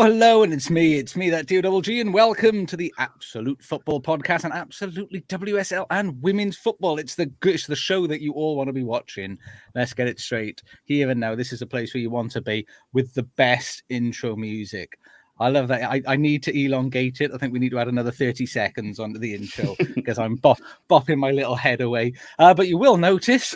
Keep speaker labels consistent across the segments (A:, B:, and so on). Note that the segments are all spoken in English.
A: Hello, and it's me, that DOG, and welcome to the Absolute Football Podcast and absolutely WSL and women's football. It's the show that you all want to be watching. Let's get it straight. Here and now, this is a place where you want to be with the best intro music. I love that. I need to elongate it. I think we need to add another 30 seconds onto the intro because I'm bopping my little head away. But you will notice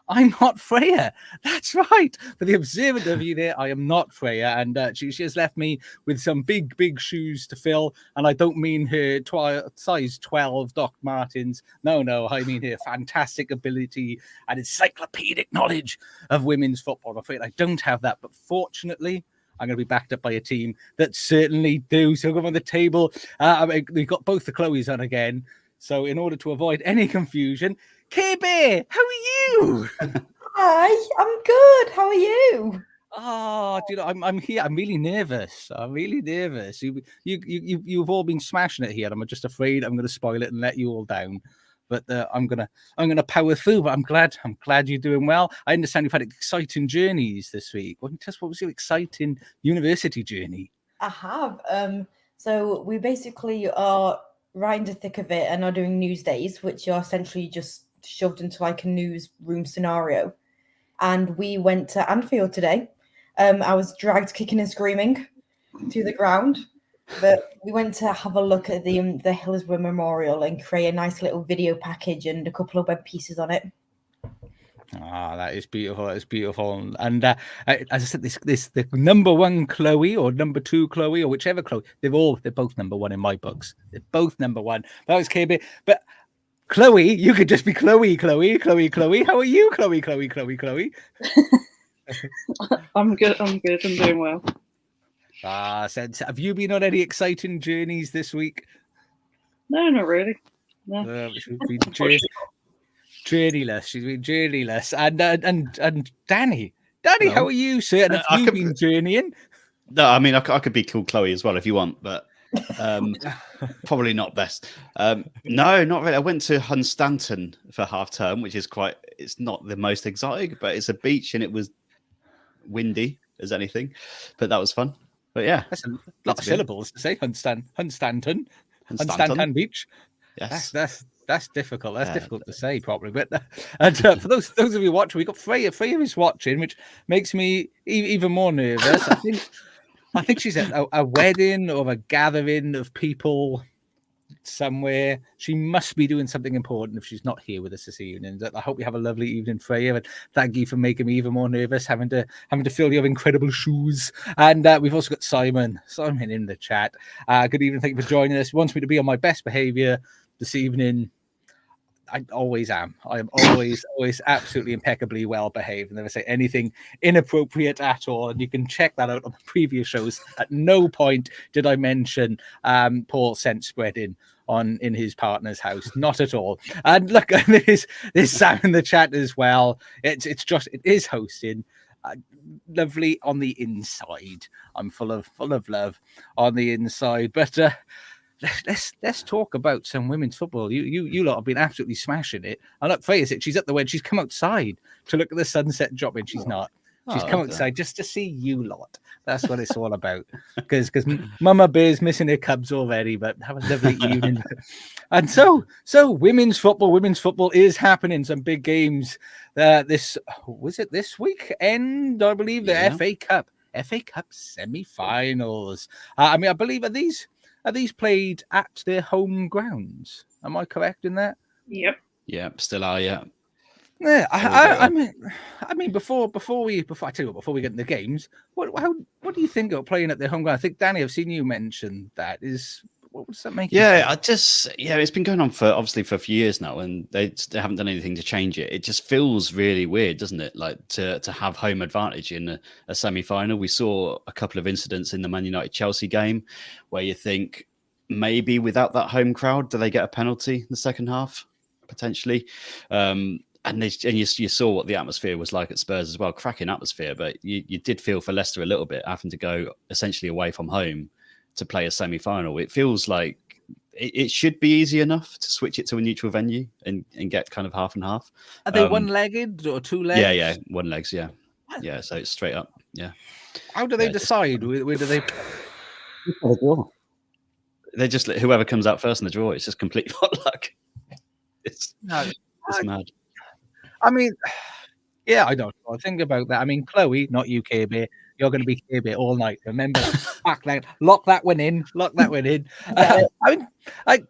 A: I'm not Freya. That's right. For the observant of you there, I am not Freya. And she has left me with some big shoes to fill. And I don't mean her size 12 Doc Martens. No. I mean her fantastic ability and encyclopedic knowledge of women's football. I'm afraid I don't have that. But fortunately, I'm going to be backed up by a team that certainly do. So come on the table. We've got both the Chloes on again. So in order to avoid any confusion, KB, how are you?
B: Hi, I'm good. How are you?
A: Oh, dude, I'm here. I'm really nervous. You've all been smashing it here. I'm just afraid I'm going to spoil it and let you all down. But I'm gonna power through. But I'm glad you're doing well. I understand you've had exciting journeys this week. What was your exciting university journey?
B: I have. So we basically are right in the thick of it and are doing news days, which are essentially just shoved into like a newsroom scenario. And we went to Anfield today. I was dragged kicking and screaming to the ground. But we went to have a look at the Hillsborough Memorial and create a nice little video package and a couple of web pieces on it.
A: Ah, that is beautiful. It's beautiful. And as I said, this the number one Chloe or number two Chloe or whichever Chloe, they're both number one in my books. They're both number one. That was KB. But Chloe, you could just be Chloe. How are you, Chloe?
C: I'm good. I'm doing well.
A: Have you been on any exciting journeys this week?
C: No, not really. No.
A: She's been journeyless. And Danny,
D: Hello.
A: How are you, sir? Have you been journeying?
D: No, I mean I could be called Chloe as well if you want, but probably not best. No, not really. I went to Hunstanton for half term, which is it's not the most exotic, but it's a beach and it was windy as anything, but that was fun. But yeah,
A: that's a lot of syllables to say. Hunstanton Beach.
D: Yes,
A: that's difficult. That's difficult to say properly. But for those of you watching, we got Freya. Freya is watching, which makes me even more nervous. I think she's at a wedding or a gathering of people somewhere. She must be doing something important if she's not here with us this evening. I hope you have a lovely evening, Freya, and thank you for making me even more nervous having to fill your incredible shoes. And we've also got Simon in the chat. Good evening, thank you for joining us. Wants me to be on my best behavior this evening. I always am. I am always absolutely impeccably well behaved and never say anything inappropriate at all. And you can check that out on the previous shows. At no point did I mention Paul scent spreading in his partner's house. Not at all. And look, there's Sam in the chat as well. It is hosting. Lovely on the inside. I'm full of love on the inside. But let's talk about some women's football. You lot have been absolutely smashing it. And look, Freya, she's at the wedding. She's come outside to look at the sunset dropping. She's not. She's come outside just to see you lot. That's what it's all about. Because Mama Bear's missing her cubs already, but have a lovely evening. And so women's football is happening. Some big games. This weekend, I believe, the FA Cup semi-finals. I believe are these played at their home grounds? Am I correct in that?
C: Yep.
D: Yeah, still are. Yeah.
A: Yeah. I mean, before we get into the games, what do you think of playing at their home ground? I think Danny, I've seen you mention that. What does that make?
D: It's been going on for a few years now, and they haven't done anything to change it. It just feels really weird, doesn't it? Like to have home advantage in a semi-final. We saw a couple of incidents in the Man United Chelsea game where you think maybe without that home crowd, do they get a penalty in the second half potentially? And you saw what the atmosphere was like at Spurs as well. Cracking atmosphere, but you did feel for Leicester a little bit having to go essentially away from home to play a semi-final. It feels like it should be easy enough to switch it to a neutral venue and get kind of half and half.
A: Are they one-legged or two legs?
D: Yeah, one legs. Yeah, yeah. So it's straight up. Yeah.
A: How do they decide? Where do they?
D: They just whoever comes out first in the draw. It's just complete potluck. It's mad.
A: I mean, yeah, I don't know. Think about that. I mean, Chloe, not you, KB. You're going to be KB all night. Remember, lock that one in. Lock that one in. I mean,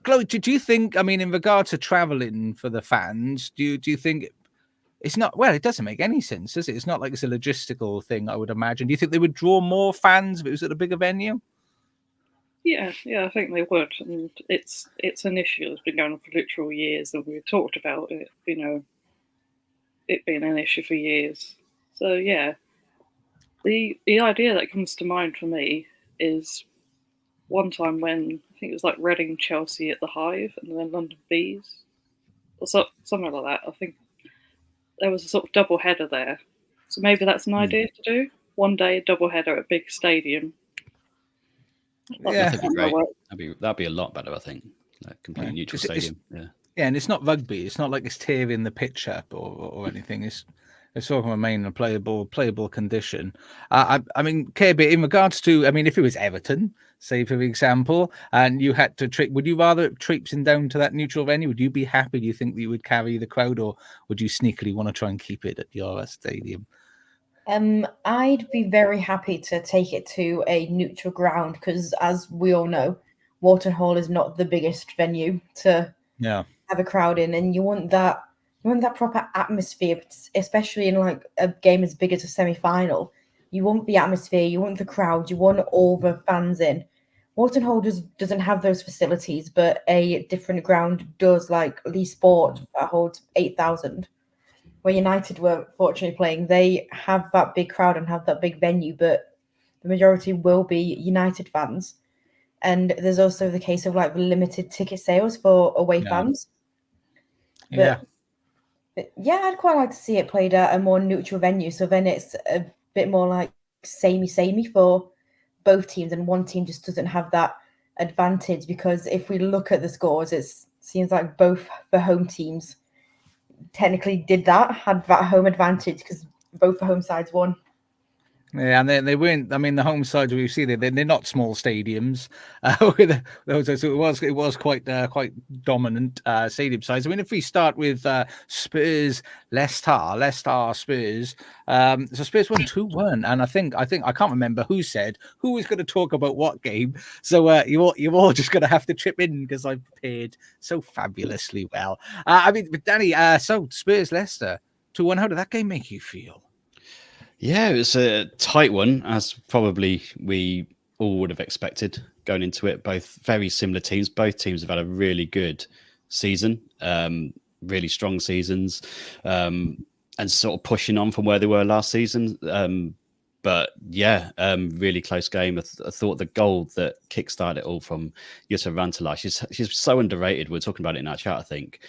A: Chloe, do you think? I mean, in regards to traveling for the fans, do you think it's not? Well, it doesn't make any sense, does it? It's not like it's a logistical thing. I would imagine. Do you think they would draw more fans if it was at a bigger venue?
C: Yeah, I think they would, and it's an issue that's been going on for literal years, and we've talked about it, it being an issue for years. So yeah, the idea that comes to mind for me is one time when I think it was like Reading, Chelsea at the Hive, and then London Bees, or something like that. I think there was a sort of double header there, so maybe that's an idea to do one day, double header at a big stadium.
A: Yeah,
D: that'd be great. That'd be a lot better, I think. Like completely neutral stadium.
A: Yeah, and it's not rugby. It's not like it's tearing the pitch up or anything. It's sort of remain a playable condition. I mean, KB, in regards to, I mean, if it was Everton, say for example, and you had to would you rather traipsing down to that neutral venue? Would you be happy? Do you think that you would carry the crowd, or would you sneakily want to try and keep it at your stadium?
B: I'd be very happy to take it to a neutral ground because, as we all know, Wharton Hall is not the biggest venue to have a crowd in, and you want that proper atmosphere, especially in like a game as big as a semi-final. You want the atmosphere, you want the crowd, you want all the fans in. Wharton Hall doesn't have those facilities, but a different ground does, like Lee Sport that holds 8,000. Where United were fortunately playing, they have that big crowd and have that big venue, but the majority will be United fans. And there's also the case of like limited ticket sales for away fans. But yeah, I'd quite like to see it played at a more neutral venue. So then it's a bit more like samey for both teams, and one team just doesn't have that advantage. Because if we look at the scores, it seems like both the home teams technically had that home advantage because both the home sides won.
A: Yeah, and they weren't. I mean, the home sides we see they're not small stadiums. So it was quite dominant stadium size. I mean, if we start with Spurs, Leicester Spurs. So Spurs won 2-1, and I think I can't remember who was going to talk about what game. So you're all just going to have to chip in because I've prepared so fabulously well. I mean, but Danny, so Spurs Leicester 2-1. How did that game make you feel?
D: Yeah, it was a tight one, as probably we all would have expected going into it. Both very similar teams. Both teams have had a really good season, really strong seasons, and sort of pushing on from where they were last season. But yeah, really close game. I thought the goal that kickstarted it all from Jutta Rantala, she's so underrated. We're talking about it in our chat, I think.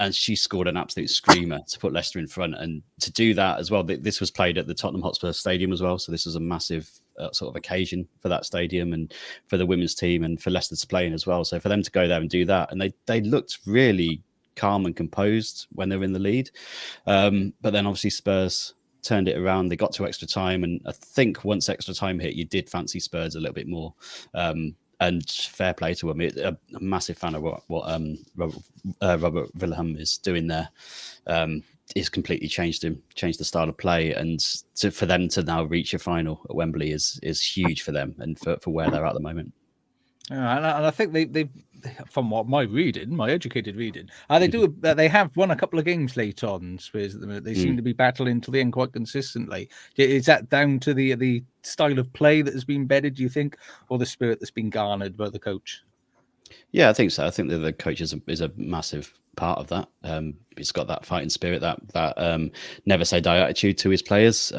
D: And she scored an absolute screamer to put Leicester in front. And to do that as well, this was played at the Tottenham Hotspur Stadium as well. So this was a massive sort of occasion for that stadium and for the women's team and for Leicester to play in as well. So for them to go there and do that, and they looked really calm and composed when they were in the lead. But then obviously Spurs turned it around. They got to extra time. And I think once extra time hit, you did fancy Spurs a little bit more. And fair play to him. A massive fan of what Robert Wilhelm is doing there. He's completely changed the style of play, and for them to now reach a final at Wembley is huge for them and for where they're at the moment.
A: And I think they from what my educated reading, they have won a couple of games late on. Spurs at the minute. They seem to be battling to the end quite consistently. Is that down to the style of play that has been bedded, do you think, or the spirit that's been garnered by the coach?
D: Yeah, I think so. I think that the coach is a massive part of that. He's got that fighting spirit, that never say die attitude to his players.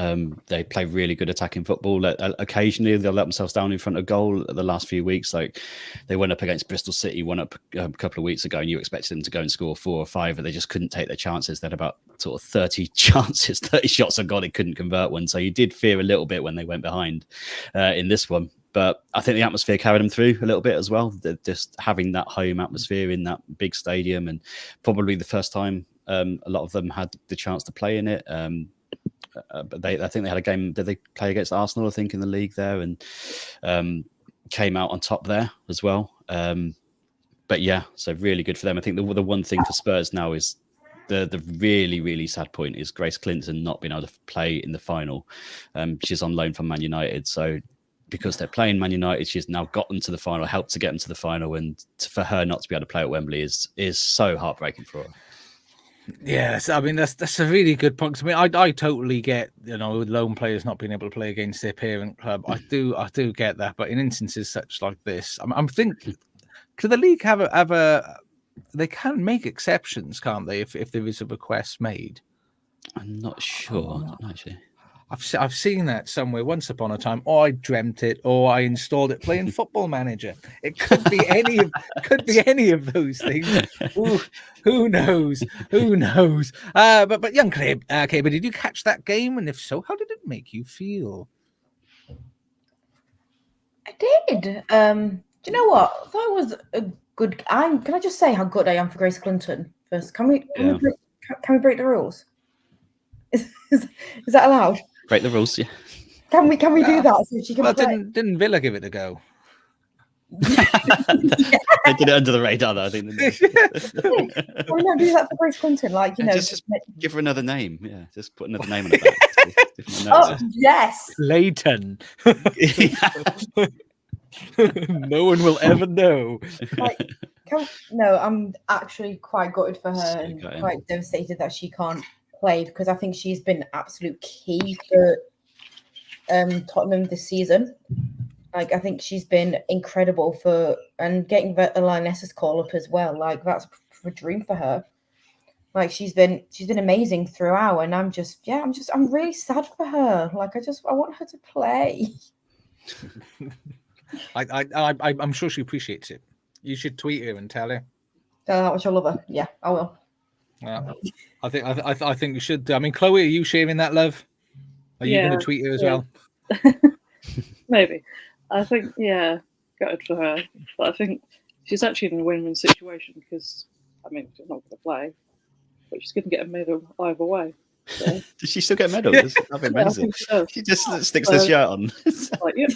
D: They play really good attacking football. Occasionally they'll let themselves down in front of goal. The last few weeks, like they went up against Bristol City, won up a couple of weeks ago, and you expected them to go and score 4 or 5, but they just couldn't take their chances. They had about sort of 30 chances, 30 shots on goal. They couldn't convert one. So you did fear a little bit when they went behind in this one. But I think the atmosphere carried them through a little bit as well. Just having that home atmosphere in that big stadium, and probably the first time a lot of them had the chance to play in it. But I think they had a game. Did they play against Arsenal? I think in the league there, and came out on top there as well. But yeah, so really good for them. I think the one thing for Spurs now is the really, really sad point is Grace Clinton not being able to play in the final. She's on loan from Man United, so because they're playing Man United, she's now got them to the final, helped to get them to the final, and for her not to be able to play at Wembley is so heartbreaking for her.
A: Yes, I mean that's a really good point. I mean, I totally get, you know, with lone players not being able to play against their parent club. I do get that, but in instances such like this, I'm thinking, could the league have a they can make exceptions, can't they? If there is a request made,
D: I'm not sure actually.
A: I've seen that somewhere once upon a time, or I dreamt it, or I installed it playing Football Manager. It could be any of those things. Ooh, who knows? Who knows? But young Clay, okay, but did you catch that game? And if so, how did it make you feel?
B: I did. Do you know what? I thought it was a good. Can I just say how good I am for Grace Clinton first? Can we break the rules? Is that allowed?
D: Break the rules, yeah.
B: Can we do that so she can
A: Well,
B: play?
A: didn't Villa give it a go?
D: They did it under the radar, though, I think.
B: Why not do that for Grace Clinton? Like, you know,
D: just give her another name. Yeah, just put another name on it.
B: Oh, yes.
A: Leighton. No one will ever know.
B: No, I'm actually quite gutted for her and quite devastated that she can't play, because I think she's been absolute key for Tottenham this season. Like, I think she's been incredible and getting the Lionesses call up as well. Like, that's a dream for her. Like, she's been amazing throughout, and I'm really sad for her. Like, I want her to play.
A: I'm sure she appreciates it. You should tweet her and tell her.
B: Tell her how much I love her. Yeah, I will.
A: Yeah, I think you should. I mean, Chloe, are you sharing that love? Are you going to tweet her as well?
C: Maybe. I think, gutted for her. But I think she's actually in a win-win situation because, I mean, she's not going to play, but she's going to get a medal either way. So.
D: Does she still get a medal? That'd be amazing. She just sticks the shirt on.
C: Like, yeah.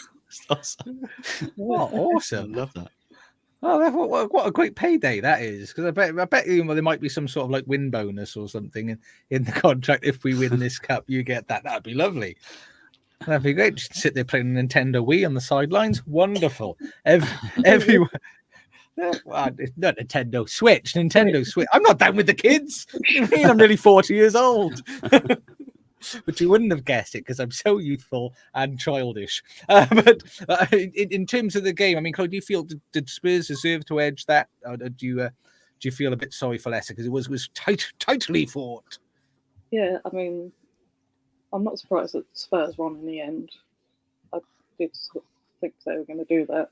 A: Awesome. Oh, awesome.
D: I love that.
A: Oh, what a great payday that is! Because I bet you there might be some sort of like win bonus or something in the contract. If we win this cup, you get that. That'd be lovely. That'd be great. Just sit there playing Nintendo Wii on the sidelines. Wonderful. Everyone. Not Nintendo Switch. Nintendo Switch. I'm not down with the kids. What do you mean? I'm nearly 40 years old. But you wouldn't have guessed it because I'm so youthful and childish. But in terms of the game, I mean, Chloe, do you feel did Spurs deserve to edge that? Or do you feel a bit sorry for Leicester because it was tightly fought?
C: Yeah, I mean, I'm not surprised that Spurs won in the end. I did think they were going to do that,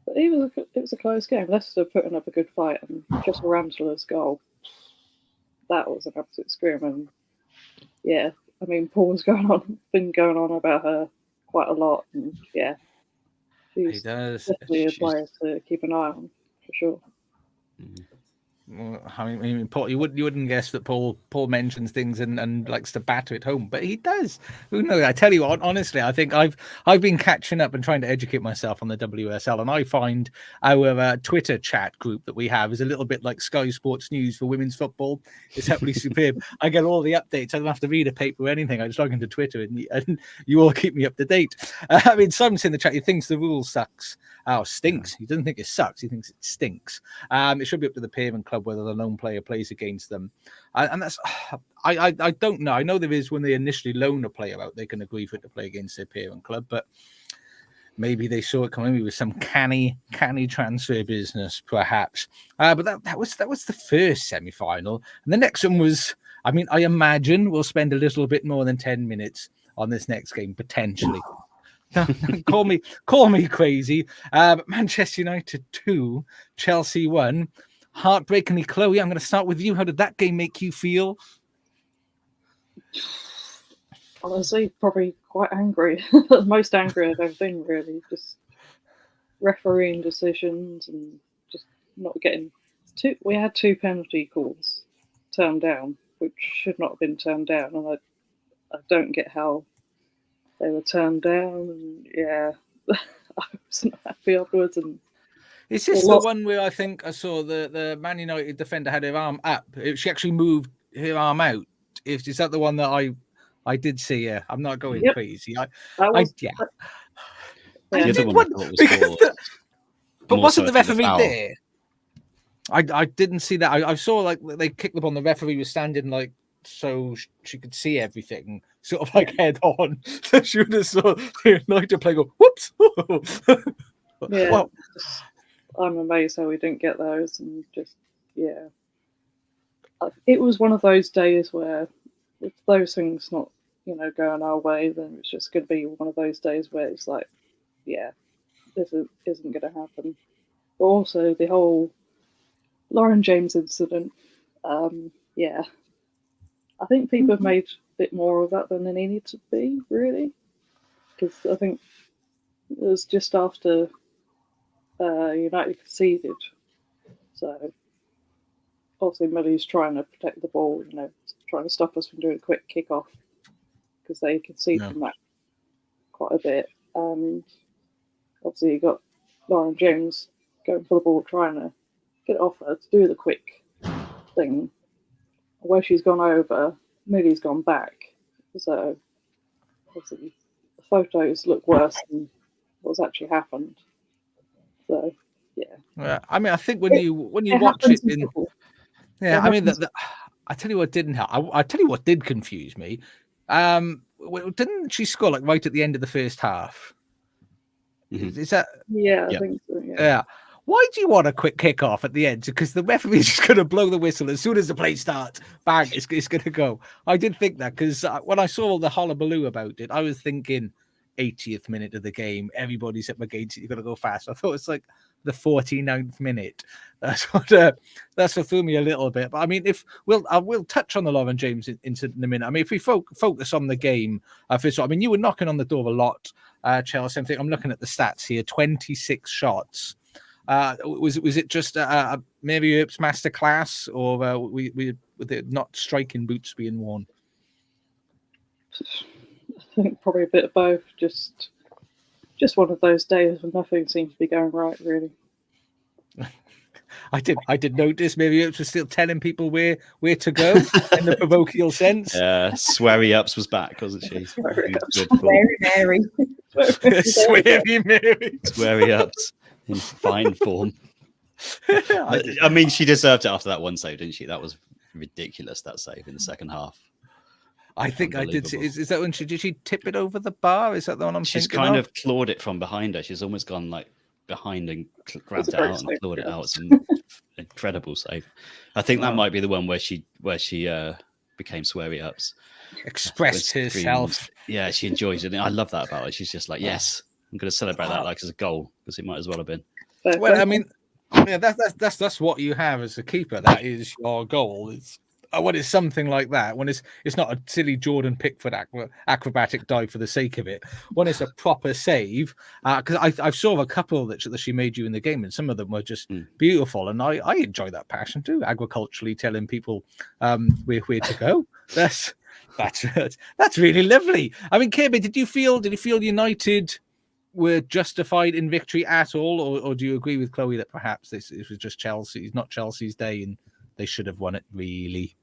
C: but it was a close game. Leicester putting up a good fight, and just Ramsler's goal, that was an absolute scream. And yeah. I mean, Paul's been going on about her quite a lot, and yeah, she's definitely a player to keep an eye on for sure.
A: Mm-hmm. Well, I mean, Paul, you wouldn't guess that Paul mentions things and likes to batter it home, but he does. Who knows? I tell you what, honestly, I think I've been catching up and trying to educate myself on the WSL, and I find our Twitter chat group that we have is a little bit like Sky Sports News for women's football. It's absolutely superb. I get all the updates. I don't have to read a paper or anything. I just log into Twitter, and you all keep me up to date. I mean, Simon's in the chat. He thinks the rule sucks. Oh, stinks. He doesn't think it sucks. He thinks it stinks. It should be up to the parent club whether the lone player plays against them. And that's, I don't know. I know there is when they initially loan a player out, they can agree for it to play against their parent club, but maybe they saw it coming with some canny transfer business, perhaps. But that was the first semi-final. And the next one was, I mean, I imagine we'll spend a little bit more than 10 minutes on this next game, potentially. call me crazy. Manchester United 2, Chelsea 1. Heartbreakingly, Chloe, I'm going to start with you. How did that game make you feel?
C: Honestly, probably quite angry. Most angry I've ever been, really. Just refereeing decisions and just not getting we had 2 penalty calls turned down, which should not have been turned down, and I don't get how they were turned down, and I was not happy afterwards. And
A: is this the one where I think I saw the Man United defender had her arm up? She actually moved her arm out. Is that the one that I did see? Yeah, I'm not going crazy.
C: The
D: other one
A: but wasn't the referee there? I didn't see that. I saw like they kicked the ball. The referee was standing like so she could see everything, sort of like head on. So she would have saw the United play go whoops.
C: Well, I'm amazed how we didn't get those, and just it was one of those days where if those things not going our way, then it's just going to be one of those days where it's like, this isn't going to happen. But also the whole Lauren James incident, I think people have made a bit more of that than they needed to be, really, because I think it was just after United conceded, so obviously Millie's trying to protect the ball, trying to stop us from doing a quick kick-off, because they conceded from that quite a bit, and obviously you got Lauren James going for the ball, trying to get it off her to do the quick thing. Where she's gone over, Millie's gone back, so obviously the photos look worse than what's actually happened. So
A: I mean, I think when you watch it, I mean, I tell you what didn't help. I tell you what did confuse me. Didn't she score like right at the end of the first half?
D: Mm-hmm.
A: Is that?
C: I think so. Yeah.
A: Why do you want a quick kick off at the end? Because the referee's just going to blow the whistle as soon as the play starts. Bang! It's going to go. I did think that because when I saw all the hullabaloo about it, I was thinking 80th minute of the game. Everybody's up against it. You've got to go fast. I thought it's like the 49th minute. That's what threw me a little bit. But I mean, I will touch on the Lauren James incident in a minute. I mean, if we focus on the game, first of all, I mean, you were knocking on the door a lot, Chelsea. I'm looking at the stats here: 26 shots. Was it just maybe Earp's masterclass, or were there not striking boots being worn?
C: I think probably a bit of both. Just one of those days when nothing seems to be going right, really.
A: I did notice maybe Earps was still telling people where to go in the parochial sense.
D: Sweary Ups was back, wasn't she?
B: Sweary Mary.
A: Sweary Mary.
D: Sweary Ups in fine form. I mean, she deserved it after that one save, didn't she? That was ridiculous, that save in the second half.
A: I think I did. Is that when did she tip it over the bar? Is that the one I'm
D: She's
A: thinking
D: kind
A: of?
D: of clawed it from behind her. She's almost gone like behind and grabbed it out and clawed it out. It's an incredible save. I think that might be the one where she became Sweary Ups.
A: Expressed herself.
D: Yeah, she enjoys it. I love that about her. She's just like, yes, I'm going to celebrate that like as a goal, because it might as well have been.
A: Well, I mean, yeah, that's what you have as a keeper. That is your goal. When it's something like that, when it's not a silly Jordan Pickford acrobatic dive for the sake of it, when it's a proper save, because I saw a couple that she made you in the game, and some of them were just beautiful, and I enjoy that passion too. Agriculturally telling people where to go. That's really lovely. I mean, Kirby, did you feel United were justified in victory at all, or do you agree with Chloe that perhaps this was just not Chelsea's day and they should have won it really?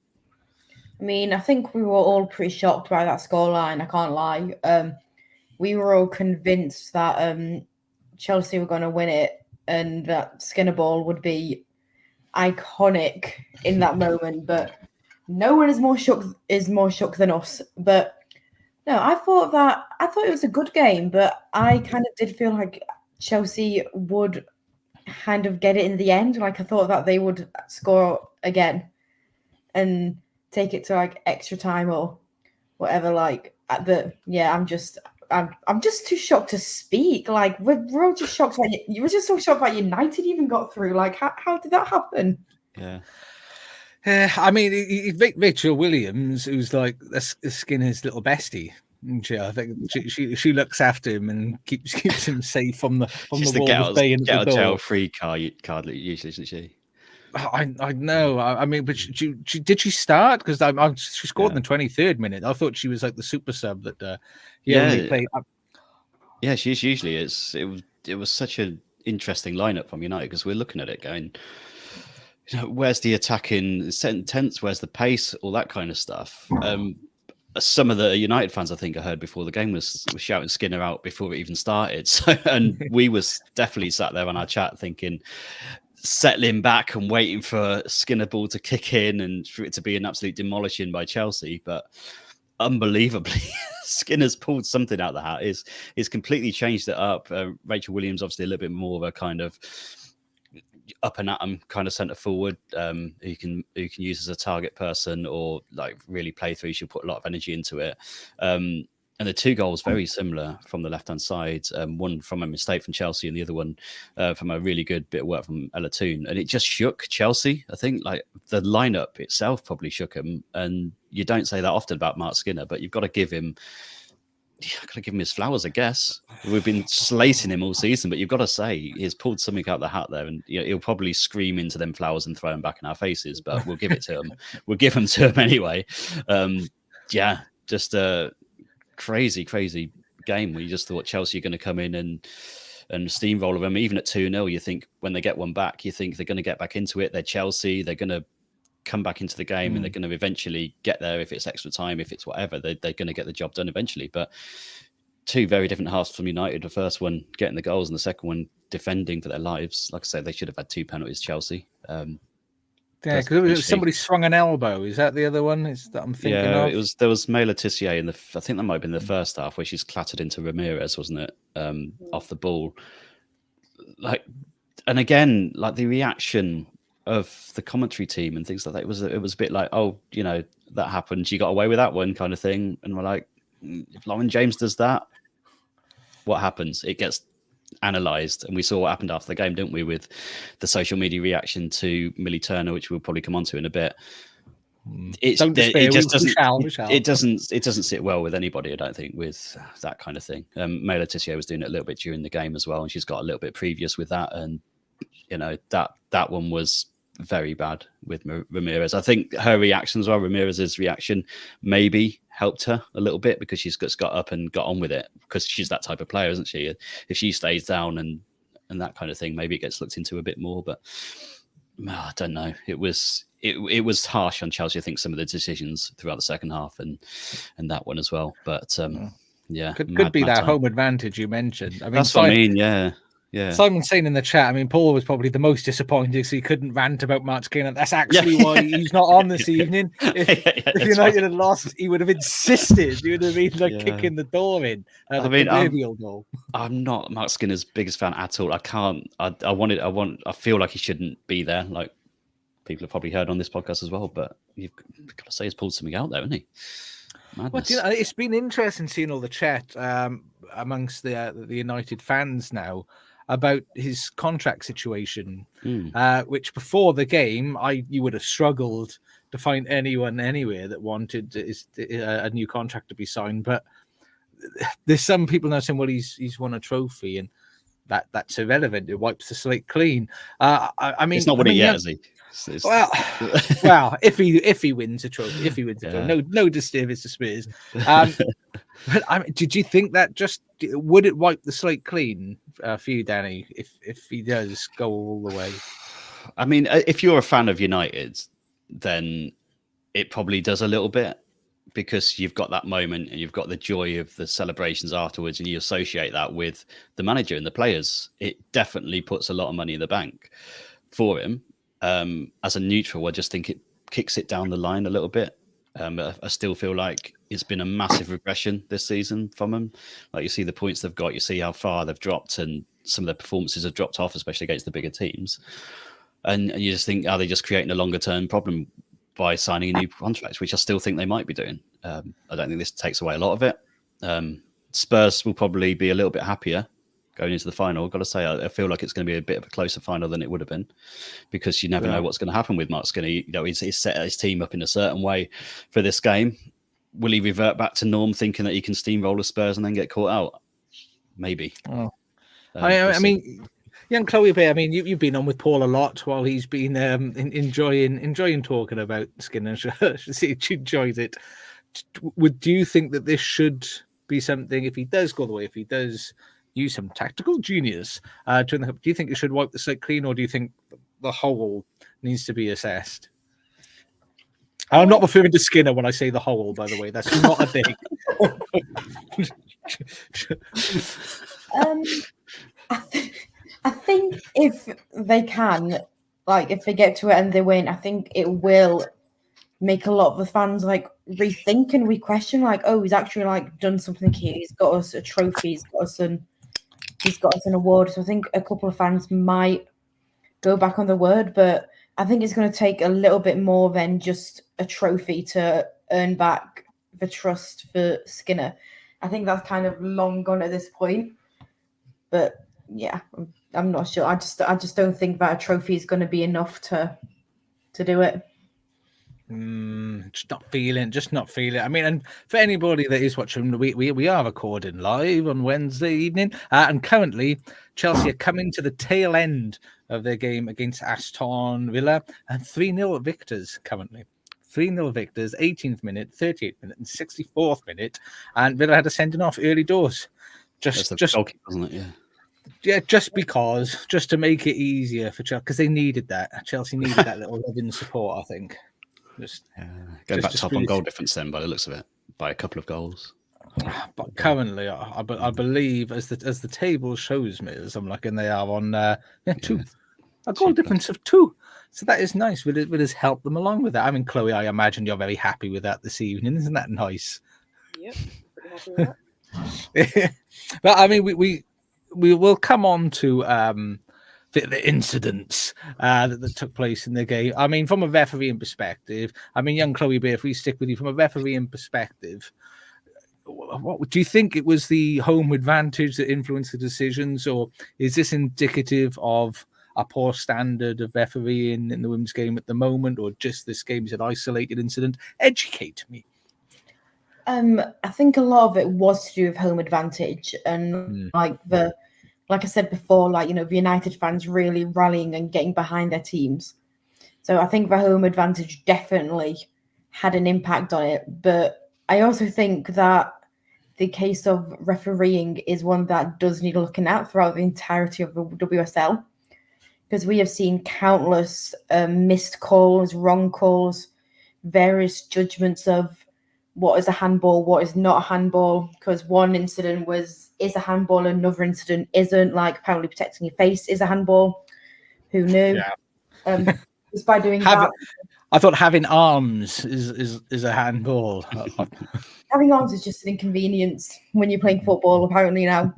B: I mean, I think we were all pretty shocked by that scoreline. I can't lie. We were all convinced that Chelsea were going to win it, and that Skinner ball would be iconic in that moment. But no one is more shook than us. But no, I thought it was a good game, but I kind of did feel like Chelsea would kind of get it in the end. Like I thought that they would score again and take it to like extra time or whatever. Like I'm just too shocked to speak. Like we're all just shocked. Like you were just so shocked that United even got through. Like how did that happen?
D: Yeah.
A: I mean, Rachel Williams, who's like Skinner's little bestie, I think she looks after him and keeps him safe from the
D: She's the
A: Wolves baying at the door.
D: jail free card usually, isn't she?
A: I know. I mean, but did she start? Because she scored in the 23rd minute. I thought she was like the super sub that he only played.
D: Yeah, she's usually. It was such an interesting lineup from United because we're looking at it going, where's the attacking tense? Where's the pace? All that kind of stuff. Some of the United fans, I think, I heard before the game was shouting Skinner out before it even started. So, and we was definitely sat there on our chat thinking, settling back and waiting for Skinner ball to kick in and for it to be an absolute demolishing by Chelsea. But unbelievably, Skinner's pulled something out of the hat. He's completely changed it up. Rachel Williams, obviously, a little bit more of a kind of up and at 'em kind of centre forward, who can use as a target person or like really play through. She'll put a lot of energy into it. And the two goals very similar from the left hand side. One from a mistake from Chelsea, and the other one from a really good bit of work from Ella Toon. And it just shook Chelsea. I think like the lineup itself probably shook him. And you don't say that often about Mark Skinner, but you've got to give him. His flowers, I guess. We've been slating him all season, but you've got to say he's pulled something out of the hat there, and he'll probably scream into them flowers and throw them back in our faces. But we'll give it to him. We'll give them to him anyway. Just a crazy game where you just thought Chelsea are going to come in and steamroll them. Even at 2-0, you think when they get one back, you think they're going to get back into it. They're Chelsea. They're going to come back into the game and they're going to eventually get there. If it's extra time, if it's whatever, they're going to get the job done eventually. But two very different halves from United. The first one getting the goals and the second one defending for their lives. Like I said, they should have had 2 penalties, Chelsea.
A: Because somebody swung an elbow. Is that the other one? Is that I'm thinking of?
D: There was May Letitia in I think that might have been the first half where she's clattered into Ramirez, wasn't it? Off the ball. And again, like the reaction of the commentary team and things like that, it was a bit like, oh, that happened, you got away with that one kind of thing. And we're like, if Lauren James does that, what happens? It gets analysed, and we saw what happened after the game, didn't we, with the social media reaction to Millie Turner, which we'll probably come on to in a bit. It doesn't sit well with anybody, I don't think, with that kind of thing. May Letitia was doing it a little bit during the game as well, and she's got a little bit previous with that, and that one was very bad with Ramirez. I think her reaction as well, Ramirez's reaction, maybe helped her a little bit because she's got up and got on with it, because she's that type of player, isn't she? If she stays down and that kind of thing, maybe it gets looked into a bit more. But I don't know. It was harsh on Chelsea, I think, some of the decisions throughout the second half and that one as well. But yeah,
A: could be that home advantage you mentioned. I mean,
D: that's what I mean. Yeah.
A: Simon's saying in the chat, I mean, Paul was probably the most disappointed because he couldn't rant about Mark Skinner. That's actually why he's not on this evening. If United had lost, he would have insisted. He would have been kicking the door in. Door.
D: I'm not Mark Skinner's biggest fan at all. I can't. I feel like he shouldn't be there. Like people have probably heard on this podcast as well. But you've got to say he's pulled something out there, hasn't he? Madness.
A: Well, it's been interesting seeing all the chat amongst the United fans now about his contract situation, which before the game, you would have struggled to find anyone anywhere that wanted a new contract to be signed. But there's some people now saying, well, he's won a trophy, and that's irrelevant. It wipes the slate clean. I mean,
D: it's not what yet, is he?
A: Well, if he wins a trophy, no disturbance to Spurs. But did you think that would it wipe the slate clean for you, Danny, if he does go all the way?
D: I mean, if you're a fan of United, then it probably does a little bit, because you've got that moment and you've got the joy of the celebrations afterwards, and you associate that with the manager and the players. It definitely puts a lot of money in the bank for him. As a neutral, I just think it kicks it down the line a little bit. I still feel like it's been a massive regression this season from them. Like, you see the points they've got, you see how far they've dropped, and some of their performances have dropped off, especially against the bigger teams. And you just think, are they just creating a longer term problem by signing a new contract, which I still think they might be doing. I don't think this takes away a lot of it. Spurs will probably be a little bit happier going into the final. I've got to say, I feel like it's going to be a bit of a closer final than it would have been, because you never know what's going to happen with Mark Skinner. He's set his team up in a certain way for this game. will he revert back to norm, thinking that he can steamroll the Spurs and then get caught out? Maybe.
A: Oh.
D: We'll
A: I mean, young Chloe Bay. I mean, you've been on with Paul a lot while he's been enjoying talking about Skinner. She enjoys it. Do you think that this should be something, if he does go the way, if he does use some tactical genius do you think it should wipe the slate clean, or do you think the whole needs to be assessed? I'm not referring to Skinner when I say the whole, by the way. That's not a dig.
B: I think if they can, like, if they get to it and they win, I think it will make a lot of the fans like rethink and re-question, like, oh, he's actually like done something here. He's got us a trophy. He's got us an award. So I think a couple of fans might go back on the word, but I think it's going to take a little bit more than just a trophy to earn back the trust for Skinner. I think that's kind of long gone at this point. But yeah, I'm not sure. I just don't think that a trophy is going to be enough to do it.
A: Just not feeling. I mean, and for anybody that is watching, we are recording live on Wednesday evening, and currently Chelsea are coming to the tail end of their game against Aston Villa, and 3-0 victors currently. 3-0 victors, 18th minute, 38th minute, and 64th minute, and Villa had a sending off early doors. Just
D: goalkeeper, wasn't it?
A: Yeah, just to make it easier for Chelsea, because they needed that. Chelsea needed that little loving support, I think.
D: Going back top on goal difference then, by the looks of it, by a couple of goals.
A: But currently, I believe, as the table shows me, as I'm looking, they are on two. A goal difference of 2. So that is nice. It has helped them along with that. I mean, Chloe, I imagine you're very happy with that this evening. Isn't that nice?
C: Yep, pretty happy with that.
A: But I mean, we will come on to the incidents that took place in the game. I mean, from a refereeing perspective, I mean, young Chloe Bay, if we stick with you from a refereeing perspective, what do you think it was the home advantage that influenced the decisions, or is this indicative of a poor standard of refereeing in the women's game at the moment, or just this game is an isolated incident? Educate me.
B: I think a lot of it was to do with home advantage and like I said before, like, you know, the United fans really rallying and getting behind their teams. So I think the home advantage definitely had an impact on it. But I also think that the case of refereeing is one that does need looking at throughout the entirety of the WSL, because we have seen countless missed calls, wrong calls, various judgments of what is a handball, what is not a handball, because one incident is a handball, another incident isn't, like apparently protecting your face is a handball. Who knew? Yeah. Just by doing that.
A: I thought having arms is a handball.
B: Having arms is just an inconvenience when you're playing football, apparently now.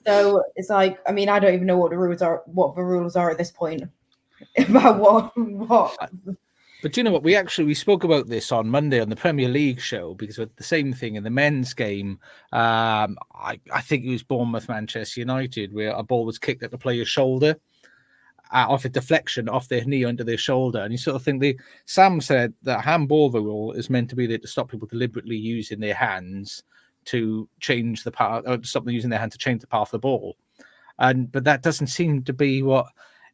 B: So it's like, I mean, I don't even know what the rules are at this point about what.
A: But you know what? We spoke about this on Monday on the Premier League show, because with the same thing in the men's game. I think it was Bournemouth Manchester United, where a ball was kicked at the player's shoulder, off a deflection off their knee under their shoulder, and you sort of think Sam said that handball rule is meant to be there to stop people deliberately using their hands to change the path, or stop them using their hand to change the path of the ball, but that doesn't seem to be what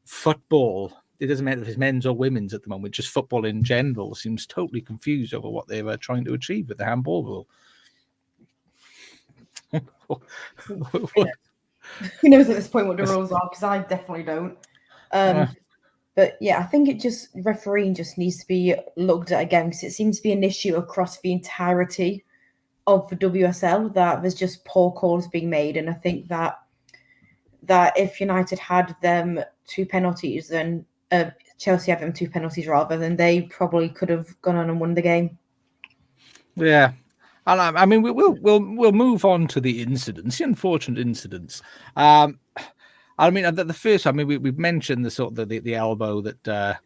A: football. It doesn't matter if it's men's or women's at the moment. Just football in general seems totally confused over what they were trying to achieve with the handball rule.
B: Who knows at this point what the rules are? Because I definitely don't. But yeah, I think refereeing just needs to be looked at again, because it seems to be an issue across the entirety of the WSL, that there's just poor calls being made. And I think that if United had them 2 penalties, then Chelsea had them 2 penalties rather, then they probably could have gone on and won the game. Yeah.
A: And I mean, we'll move on to the incidents, the unfortunate incidents. I mean, the first, I mean, we've mentioned the sort of the elbow that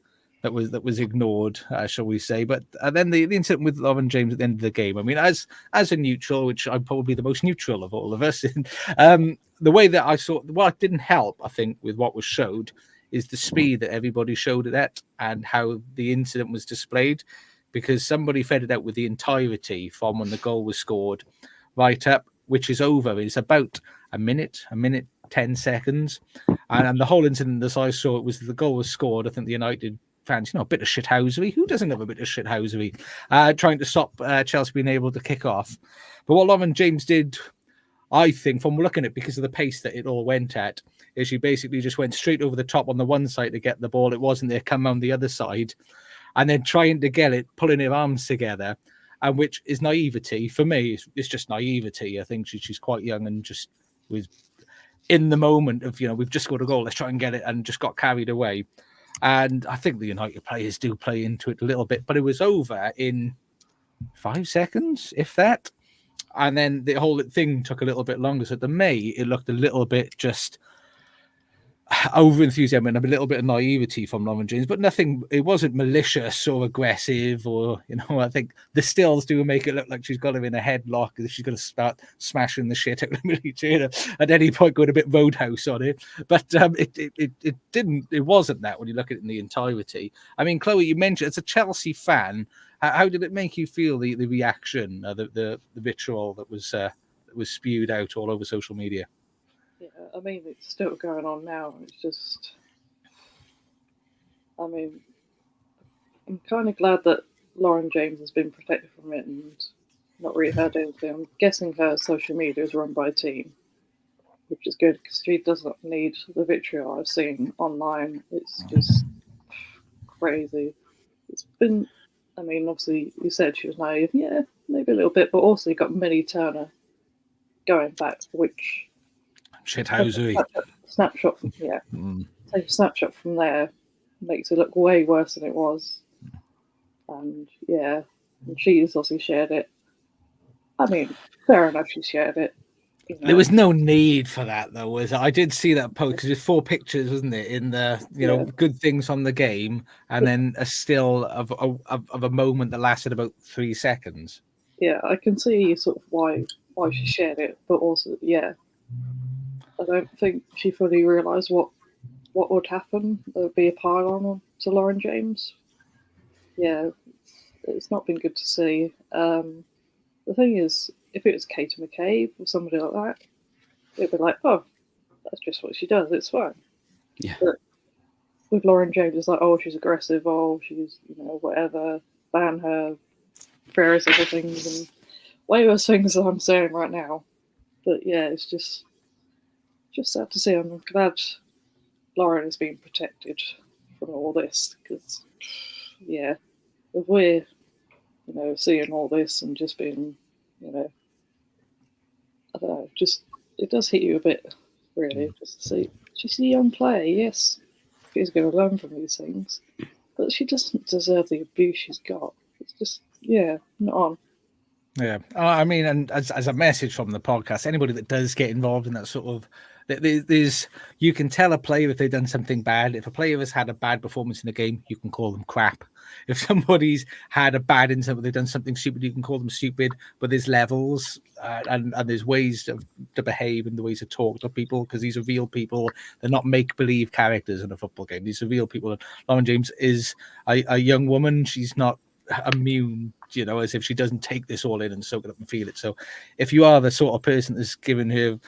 A: was ignored, shall we say? But then the incident with Lauren James at the end of the game. I mean, as a neutral, which I'm probably the most neutral of all of us, the way that I saw, it didn't help, I think, with what was showed, is the speed that everybody showed it at and how the incident was displayed. because somebody fed it out with the entirety from when the goal was scored right up, which is over. It's about a minute, 10 seconds. And the whole incident, as I saw it, was the goal was scored. I think the United fans, a bit of shithousery. Who doesn't have a bit of shithousery? Trying to stop Chelsea being able to kick off. But what Lauren James did, I think, from looking at it, because of the pace that it all went at, is she basically just went straight over the top on the one side to get the ball. It wasn't there, come on the other side, and then trying to get it, pulling her arms together, and which is naivety. For me, it's just naivety. I think she's quite young and just was in the moment of, we've just got a goal, let's try and get it, and just got carried away. And I think the United players do play into it a little bit, but it was over in 5 seconds, if that. And then the whole thing took a little bit longer. So to me, it looked a little bit just over enthusiasm and a little bit of naivety from Lauren James, but nothing. It wasn't malicious or aggressive, or I think the stills do make it look like she's got her in a headlock as if she's going to start smashing the shit out of Millie Turner at any point, going a bit Roadhouse on it. But it didn't. It wasn't that when you look at it in the entirety. I mean, Chloe, you mentioned as a Chelsea fan, how did it make you feel, the reaction, the vitriol that was spewed out all over social media?
C: Yeah, I mean, it's still going on now. It's just, I mean, I'm kind of glad that Lauren James has been protected from it and not really heard anything. I'm guessing her social media is run by a team, which is good because she doesn't need the vitriol I've seen online. It's just crazy. It's been, I mean, obviously you said she was naive. Yeah, maybe a little bit, but also you got Millie Turner going back, which...
A: Shithousery.
C: Snapshot from take a snapshot from there, makes it look way worse than it was. And and she's obviously shared it. I mean, fair enough, she shared it.
A: There was no need for that, though, was it? I did see that post because there's 4 pictures, wasn't it, in the good things from the game, and then a still of a moment that lasted about 3 seconds.
C: Yeah, I can see sort of why she shared it, but also I don't think she fully realised what would happen. There would be a pile-on to Lauren James. Yeah, it's not been good to see. The thing is, if it was Katie McCabe or somebody like that, it'd be like, oh, that's just what she does, it's fine.
D: Yeah.
C: But with Lauren James, it's like, oh, she's aggressive, oh, she's, whatever, ban her, various other things, and way worse things than I'm saying right now. But yeah, it's just sad to see. I'm glad Lauren is being protected from all this because, if we're, seeing all this and just being, I don't know, just it does hit you a bit, really, just to see she's a young player. Yes, she's going to learn from these things, but she doesn't deserve the abuse she's got. It's just, not on.
A: Yeah, I mean, and as a message from the podcast, anybody that does get involved in that sort of, there's you can tell a player if they've done something bad. If a player has had a bad performance in the game, you can call them crap. If somebody's had a bad incident, they've done something stupid, you can call them stupid. But there's levels and there's ways to behave and the ways to talk to people, because these are real people. They're not make-believe characters in a football game. These are real people. Lauren James is a young woman. She's not immune, as if she doesn't take this all in and soak it up and feel it. So if you are the sort of person that's given her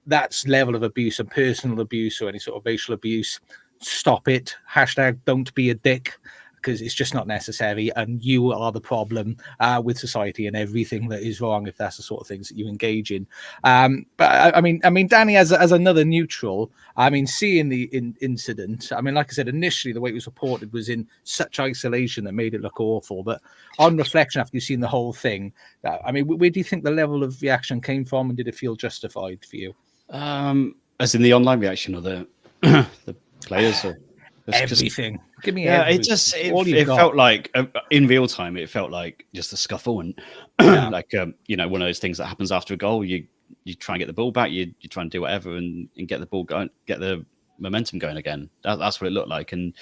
A: that level of abuse and personal abuse or any sort of racial abuse, stop it. # don't be a dick, because it's just not necessary, and you are the problem with society and everything that is wrong if that's the sort of things that you engage in. But I mean, Danny, as another neutral, I mean, seeing the incident, I mean, like I said, initially the way it was reported was in such isolation that made it look awful. But on reflection, after you've seen the whole thing, I mean, where do you think the level of reaction came from, and did it feel justified for you?
D: As in the online reaction or the the players or
A: everything? Give me everything.
D: It felt like in real time. It felt like just a scuffle and like one of those things that happens after a goal. You try and get the ball back. You try and do whatever and get the ball going, get the momentum going again. That's what it looked like, and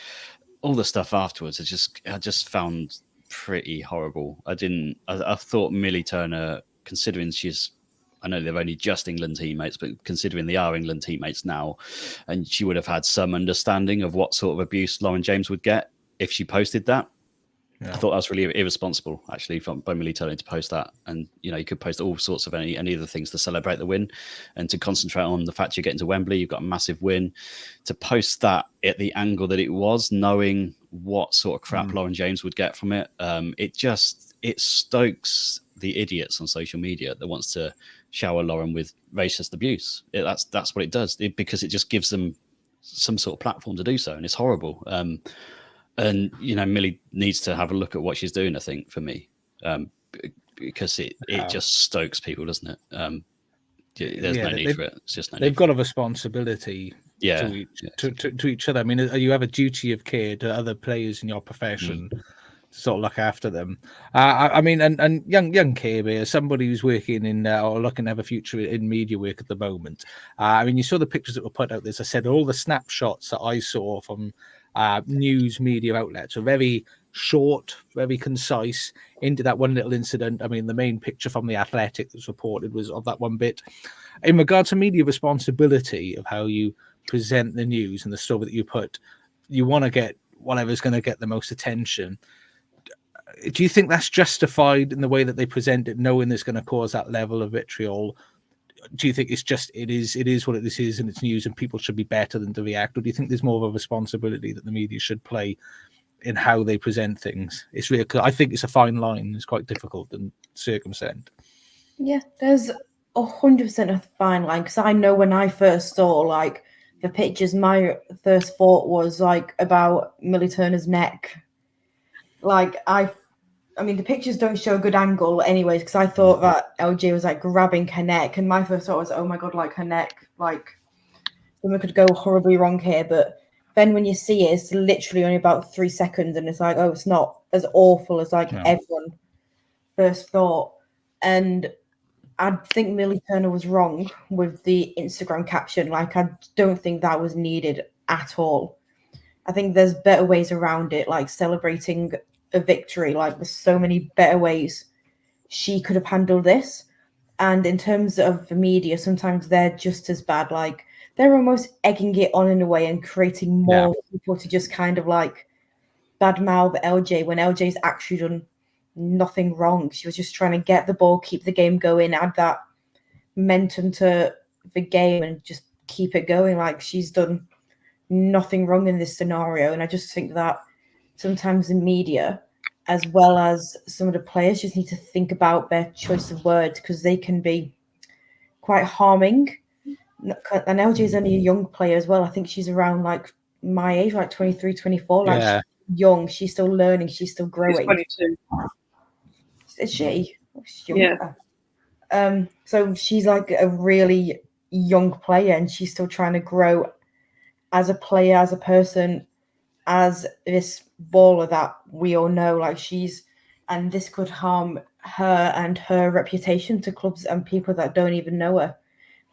D: all the stuff afterwards. I just found pretty horrible. I thought Millie Turner, considering I know they're only just England teammates, but considering they are England teammates now, and she would have had some understanding of what sort of abuse Lauren James would get if she posted that. I thought that was really irresponsible, actually, by Millie Turner to post that. And, you could post all sorts of any of the things to celebrate the win and to concentrate on the fact you're getting to Wembley, you've got a massive win. To post that at the angle that it was, knowing what sort of crap Lauren James would get from it, it stokes the idiots on social media that wants to shower Lauren with racist abuse. That's what it does, because it just gives them some sort of platform to do so, and it's horrible. And Millie needs to have a look at what she's doing, I think, for me, because it just stokes people, doesn't it? There's no need for it. It's just
A: they've got a responsibility to each other. I mean, you have a duty of care to other players in your profession to sort of look after them. I mean, and young Kirby, as somebody who's working in or looking to have a future in media work at the moment. I mean, you saw the pictures that were put out. As I said, all the snapshots that I saw from news media outlets are very short, very concise into that one little incident. I mean, the main picture from the Athletic that was reported was of that one bit. In regard to media responsibility of how you present the news and the story that you put, you want to get whatever's going to get the most attention. Do you think that's justified in the way that they present it, knowing it's going to cause that level of vitriol? Do you think it is what this is, and it's news, and people should be better than to react? Or do you think there's more of a responsibility that the media should play in how they present things? It's really, I think it's a fine line. It's quite difficult and circumspect.
B: Yeah, there's 100% a fine line, because I know when I first saw the pictures, my first thought was about Millie Turner's neck. I mean, the pictures don't show a good angle anyways, because I thought that LJ was grabbing her neck, and my first thought was, oh my god, her neck, something could go horribly wrong here. But then when you see it, it's literally only about 3 seconds, and it's oh, it's not as awful as everyone first thought. And I think Millie Turner was wrong with the Instagram caption. I don't think that was needed at all. I think there's better ways around it, celebrating a victory. There's so many better ways she could have handled this. And in terms of the media, sometimes they're just as bad. They're almost egging it on in a way and creating more people to just kind of badmouth LJ when LJ's actually done nothing wrong. She was just trying to get the ball, keep the game going, add that momentum to the game and just keep it going. She's done nothing wrong in this scenario. And I just think that sometimes the media, as well as some of the players, just need to think about their choice of words, because they can be quite harming. And LJ is only a young player as well. I think she's around my age, 23, 24. She's young. She's still learning. She's still growing.
C: She's 22.
B: Is she? She's younger. Yeah. So she's a really young player, and she's still trying to grow as a player, as a person, as this baller that we all know. And this could harm her and her reputation to clubs and people that don't even know her.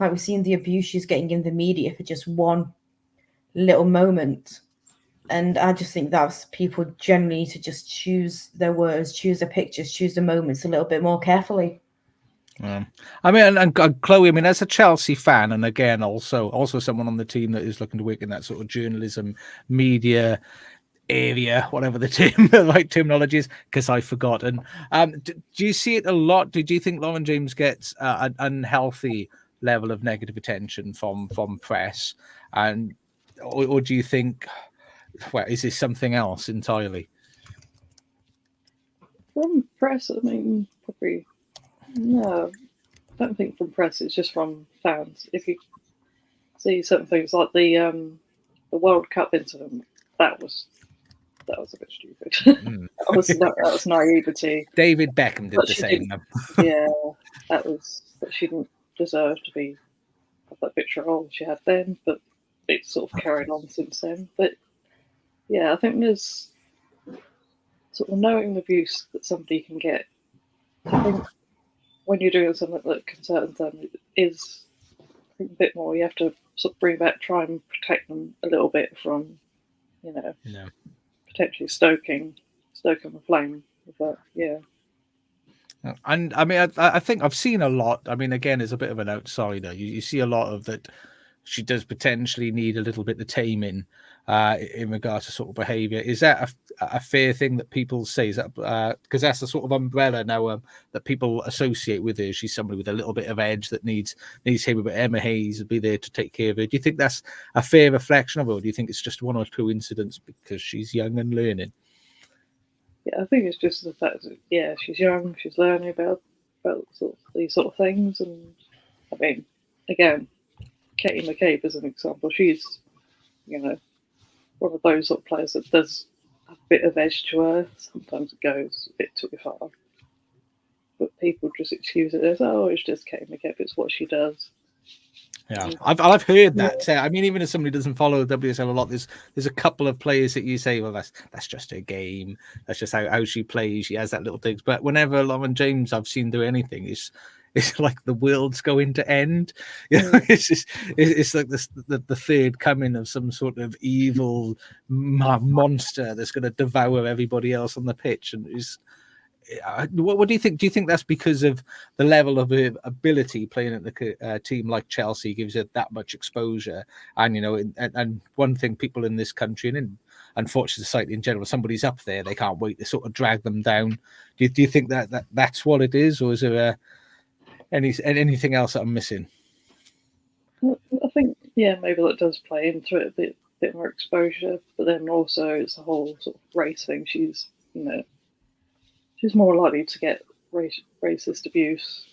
B: We've seen the abuse she's getting in the media for just one little moment. And I just think that's people generally need to just choose their words, choose their pictures, choose the moments a little bit more carefully.
A: I mean, and Chloe, I mean, as a Chelsea fan, and again, also someone on the team that is looking to work in that sort of journalism, media area, whatever the right terminology is, because I've forgotten. Do you see it a lot? Do you think Lauren James gets an unhealthy level of negative attention from press, and or do you think, well, is this something else entirely?
C: From press, I mean, probably no. I don't think from press. It's just from fans. If you see certain things like the World Cup incident, that was a bit stupid. that was naivety.
A: David Beckham did the same.
C: Yeah, that she didn't deserve to be that vitriol she had then, but it's sort of carried on since then. But yeah, I think there's sort of knowing the abuse that somebody can get. I think when you're doing something that concerns them is a bit more. You have to sort of try and protect them a little bit from, potentially stoking the flame. But yeah.
A: And I mean, I think I've seen a lot. I mean, again, as a bit of an outsider, you see a lot of that she does potentially need a little bit of taming in regards to sort of behaviour. Is that a fair thing that people say? Is that because that's the sort of umbrella now that people associate with her? She's somebody with a little bit of edge that needs him, but Emma Hayes would be there to take care of her. Do you think that's a fair reflection of her, or do you think it's just one or two incidents because she's young and learning?
C: Yeah, I think it's just the fact that she's young, she's learning about sort of these sort of things, and I mean, again, Katie McCabe as an example, she's one of those sort of players that does have a bit of edge to her. Sometimes it goes a bit too far, but people just excuse it as, oh, it's just Katie McCabe, it's what she does.
A: Yeah, I've heard that. I mean, even as somebody who doesn't follow WSL a lot, there's a couple of players that you say, well, that's just her game. That's just how she plays. She has that little things. But whenever Lauren James I've seen do anything, it's like the world's going to end. It's like the third coming of some sort of evil monster that's going to devour everybody else on the pitch. And what do you think? Do you think that's because of the level of ability playing at the team like Chelsea gives it that much exposure? And and one thing people in this country and unfortunately society in general, somebody's up there, they can't wait to sort of drag them down. Do you think that's what it is, or is there anything else that I'm missing?
C: I think maybe that does play into it, a bit more exposure, but then also it's the whole sort of race thing. She's more likely to get racist abuse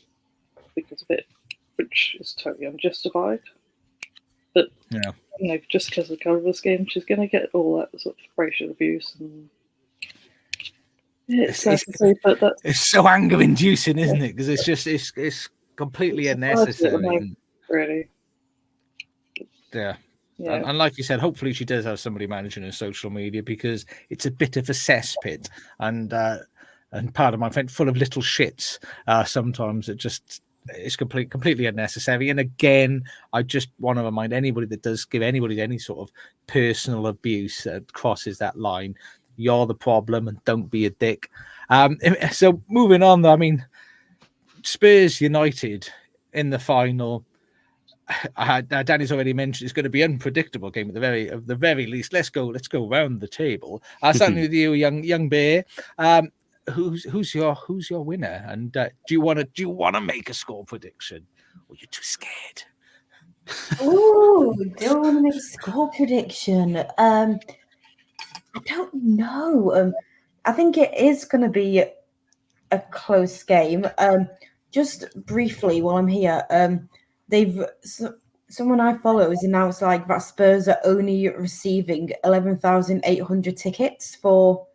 C: because of it, which is totally unjustified. But just because of the colour of the skin, she's going to get all that sort of racial abuse, and it's
A: so anger-inducing, isn't it? Because it's completely unnecessary.
C: Really.
A: Yeah. And like you said, hopefully she does have somebody managing her social media, because it's a bit of a cesspit, and part of my friend full of little shits. Sometimes it's completely unnecessary. And again, I just want to remind anybody that does give anybody any sort of personal abuse that crosses that line, you're the problem, and don't be a dick. So moving on, though, I mean, Spurs United in the final. Danny's already mentioned it's going to be an unpredictable game at the very least. Let's go round the table. Starting with you, young bear. Who's your winner? And do you want to make a score prediction, or you're too scared?
B: Oh, do I want to make a score prediction? I don't know. I think it is going to be a close game. Just briefly, while I'm here, someone I follow has announced that Spurs are only receiving 11,800 tickets for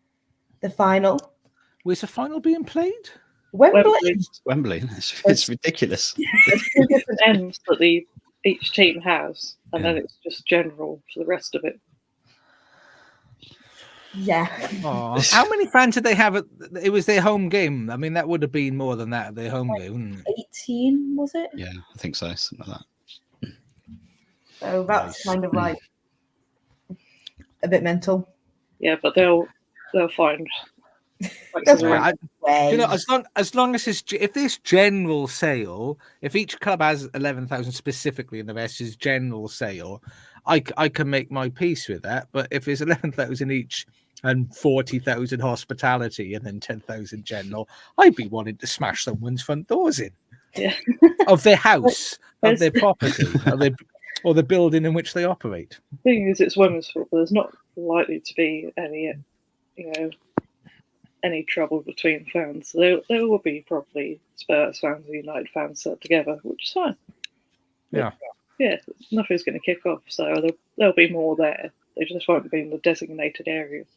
B: the final.
A: Where's the final being played?
C: Wembley.
D: It's ridiculous.
C: There's 2 different ends that each team has, and then it's just general for the rest of it.
B: Yeah.
A: How many fans did they have? It was their home game. I mean, that would have been more than that at their home game, wouldn't it?
B: 18, was it?
D: Yeah, I think so. Something like that.
B: So that's kind of a bit mental.
C: Yeah, but they'll find.
A: As long as if this general sale, if each club has 11,000 specifically and the rest is general sale, I can make my peace with that. But if it's 11,000 each and 40,000 hospitality and then 10,000 general, I'd be wanting to smash someone's front doors in.
C: Yeah.
A: Of their house, of their property, or the building in which they operate.
C: The thing is, it's women's football. There's not likely to be any trouble between fans. There will be probably Spurs fans and United fans set together, which is fine.
A: Yeah.
C: Yeah, nothing's going to kick off, so there'll be more there. They just won't be in the designated areas.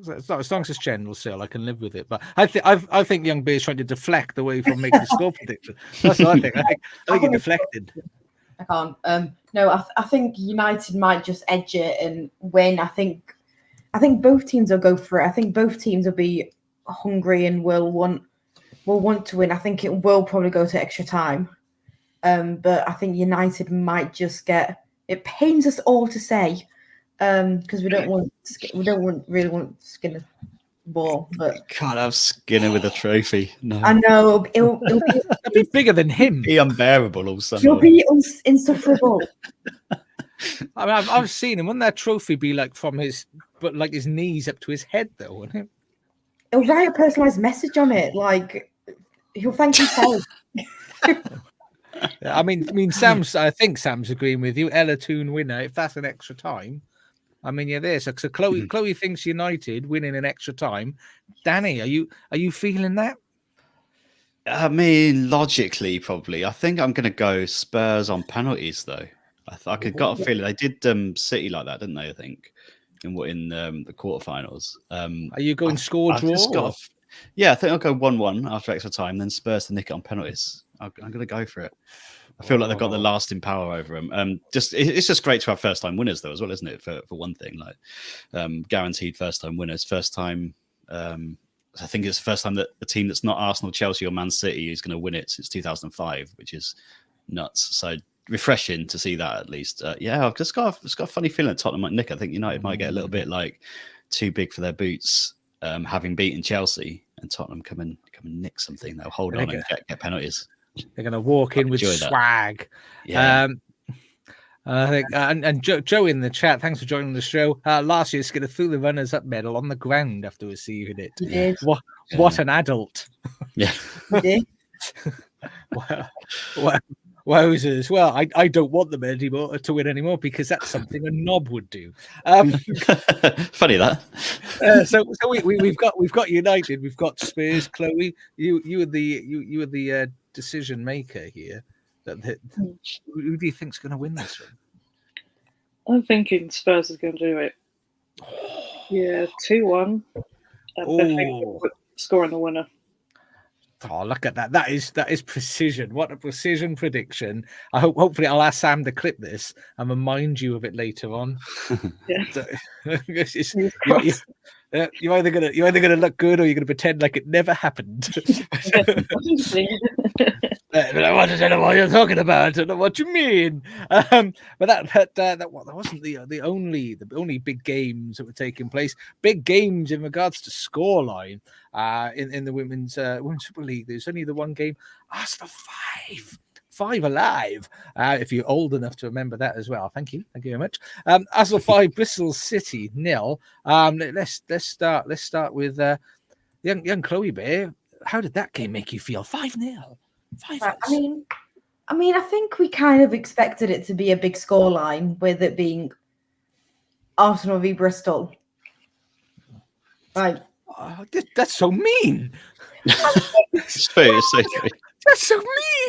A: As long as it's general sale, I can live with it. But I think Young Bear's trying to deflect away from making the score prediction. That's what I think. I think he deflected.
B: I can't. No, I think United might just edge it and win. I think both teams will go for it. I think both teams will be hungry and will want to win. I think it will probably go to extra time. But I think United might just get. It pains us all to say, because we don't really want Skinner ball. But
D: Can't have Skinner with a trophy. No,
B: I know it'll
A: It'd be bigger than him.
D: be unbearable all summer.
B: it'll be insufferable.
A: I mean, I've seen him. Wouldn't that trophy be like from his, but like his knees up to his head, though? Wouldn't it?
B: He'll write a personalized message on it, like he'll thank himself.
A: I mean, Sam's. I think Sam's agreeing with you. Ella Toon winner. If that's an extra time, I mean, you're there. So Chloe thinks United winning an extra time. Danny, are you feeling that?
D: I mean, logically, probably. I think I'm going to go Spurs on penalties, though. I got a feeling they did City like that, didn't they? I think in the quarterfinals.
A: Are you going score draw?
D: Yeah, I think I'll go 1-1 after extra time, then Spurs to nick it on penalties. I'm going to go for it. I feel like they've got the lasting power over them. It's just great to have first time winners, though, as well, isn't it? For one thing, like guaranteed first time winners, first time. I think it's the first time that a team that's not Arsenal, Chelsea, or Man City is going to win it since 2005, which is nuts. So refreshing to see that at least. Yeah, I've just got a funny feeling that Tottenham might nick. I think United might get a little bit like too big for their boots, having beaten Chelsea, and Tottenham come and nick something. They'll hold on and get penalties.
A: They're going to walk in with swag.
D: Yeah.
A: I think, and Joe in the chat, thanks for joining the show. Last year, Skinner threw the runners-up medal on the ground after receiving it.
B: He did.
A: What an adult!
D: Yeah.
B: He did.
A: Wowzers. Well, I don't want them anymore to win anymore because that's something a knob would do.
D: Funny that.
A: So we've got United, we've got Spurs. Chloe, you were the decision maker here. Who do you think's going to win this one?
C: I'm thinking Spurs is going to do it. Yeah, 2-1. I think scoring the winner.
A: Oh, look at that! That is precision. What a precision prediction! Hopefully I'll ask Sam to clip this and remind you of it later on.
C: Yeah.
A: So, you're either gonna look good or you're gonna pretend like it never happened. But I want to know what you're talking about. I don't know what you mean. But that wasn't the only big games that were taking place. Big games in regards to scoreline in the women's Super League. There's only the one game. Arsenal 5 alive. If you're old enough to remember that as well. Thank you very much. Arsenal 5, Bristol City 0. Let's start with young Chloe Bear. How did that game make you feel? 5-0.
B: I mean, I think we kind of expected it to be a big scoreline with it being Arsenal v Bristol. Like,
A: that's so mean.
D: That's
A: so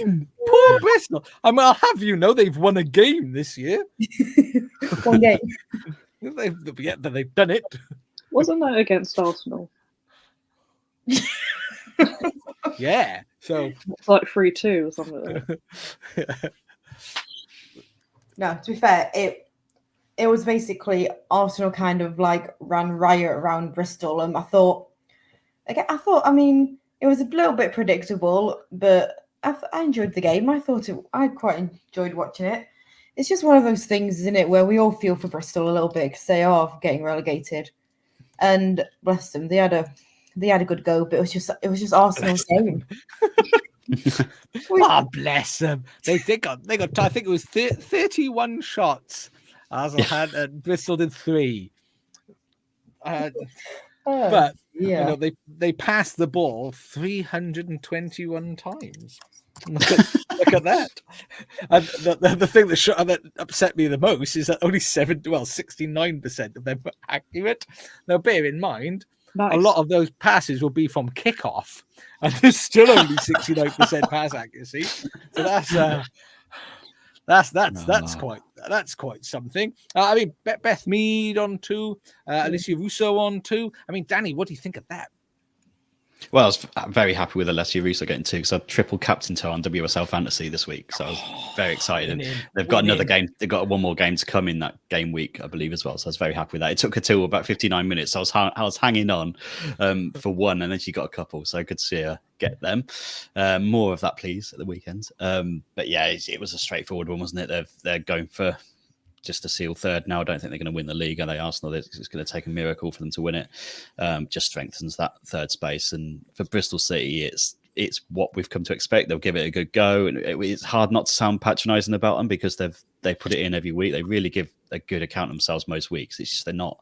A: mean. Poor Bristol. I mean, I'll have you know they've won a game this year.
B: One game.
A: They've done it.
C: Wasn't that against Arsenal?
A: Yeah. So
C: it's like 3-2 or something.
B: No, to be fair, it was basically Arsenal kind of like ran riot around Bristol, and I thought, I mean, it was a little bit predictable, but I enjoyed the game. I quite enjoyed watching it. It's just one of those things, isn't it, where we all feel for Bristol a little bit because they are getting relegated, and bless them, they had a good go, but it was just Arsenal's game.
A: Oh, bless them. They got. I think it was 31 shots. Arsenal had, and Bristol did 3. But
B: yeah,
A: you know, they passed the ball 321 times. Look at that. And the thing that upset me the most is that only 69% of them were accurate. Now, bear in mind, a lot of those passes will be from kickoff, and there's still only 69% pass accuracy. So that's quite something. I mean, Beth Mead on 2, Alicia Russo on 2. I mean, Danny, what do you think of that?
D: Well, I was very happy with Alessia Russo getting 2 because I triple captained her on WSL Fantasy this week, so I was very excited. And they've got another game. They've got one more game to come in that game week, I believe, as well. So I was very happy with that. It took her till about 59 minutes. So I was hanging on for one, and then she got a couple. So good to see her get them. More of that, please, at the weekend. But yeah, it was a straightforward one, wasn't it? They're going for just to seal third now. I don't think they're going to win the league, are they? Arsenal, it's going to take a miracle for them to win it. Just strengthens that third space. And for Bristol City, it's what we've come to expect. They'll give it a good go, and it's hard not to sound patronising about them because they put it in every week. They really give a good account of themselves most weeks. It's just they're not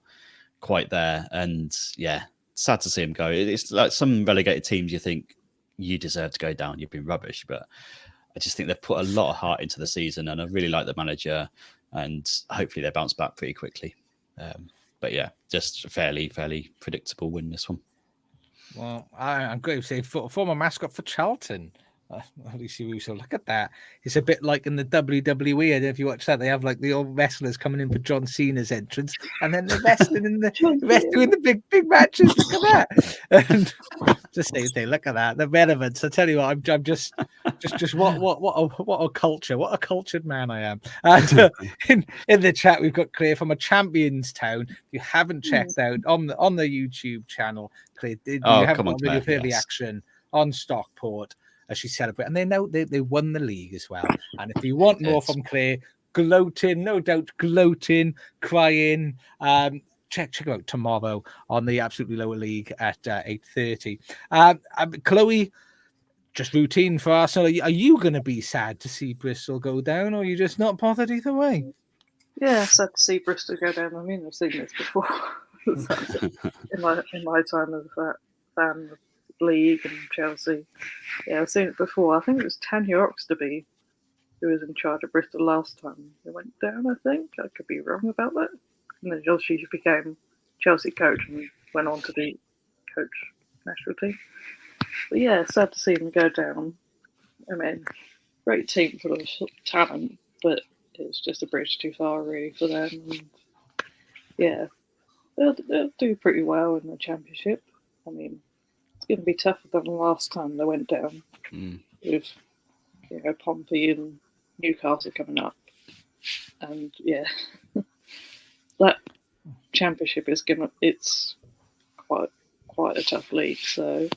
D: quite there, and yeah, sad to see them go. It's like some relegated teams. You think you deserve to go down. You've been rubbish, but I just think they've put a lot of heart into the season, and I really like the manager, and hopefully they bounce back pretty quickly. But yeah, just fairly predictable win this one.
A: Well, I'm going to say former mascot for Charlton. Lucy Russo, look at that. It's a bit like in the WWE. I don't know if you watch that. They have like the old wrestlers coming in for John Cena's entrance, and then they're wrestling in the big matches. Look at that. And just say, look at that. The relevance. I tell you what, I'm just what a culture. What a cultured man I am. And in the chat, we've got Claire from a Champions Town. If you haven't checked out on the YouTube channel, Claire, you haven't got a video reaction on Stockport. As she celebrated, and they won the league as well. And if you want more from Claire, gloating, no doubt gloating, crying, check her out tomorrow on the Absolutely Lower League at 8:30. Chloe, just routine for Arsenal. Are you going to be sad to see Bristol go down, or are you just not bothered either way?
C: Yeah, sad to see Bristol go down. I mean, I've seen this before in my time as a fan of League and Chelsea. Yeah, I've seen it before. I think it was Tanya Oxtoby who was in charge of Bristol last time they went down, I think. I could be wrong about that. And then she became Chelsea coach and went on to be coach national team. But yeah, sad to see them go down. I mean, great team full of talent, but it's just a bridge too far really for them. And yeah, they'll do pretty well in the Championship. I mean, it's going to be tougher than the last time they went down with Pompey and Newcastle coming up, and yeah, that Championship it's quite a tough league. So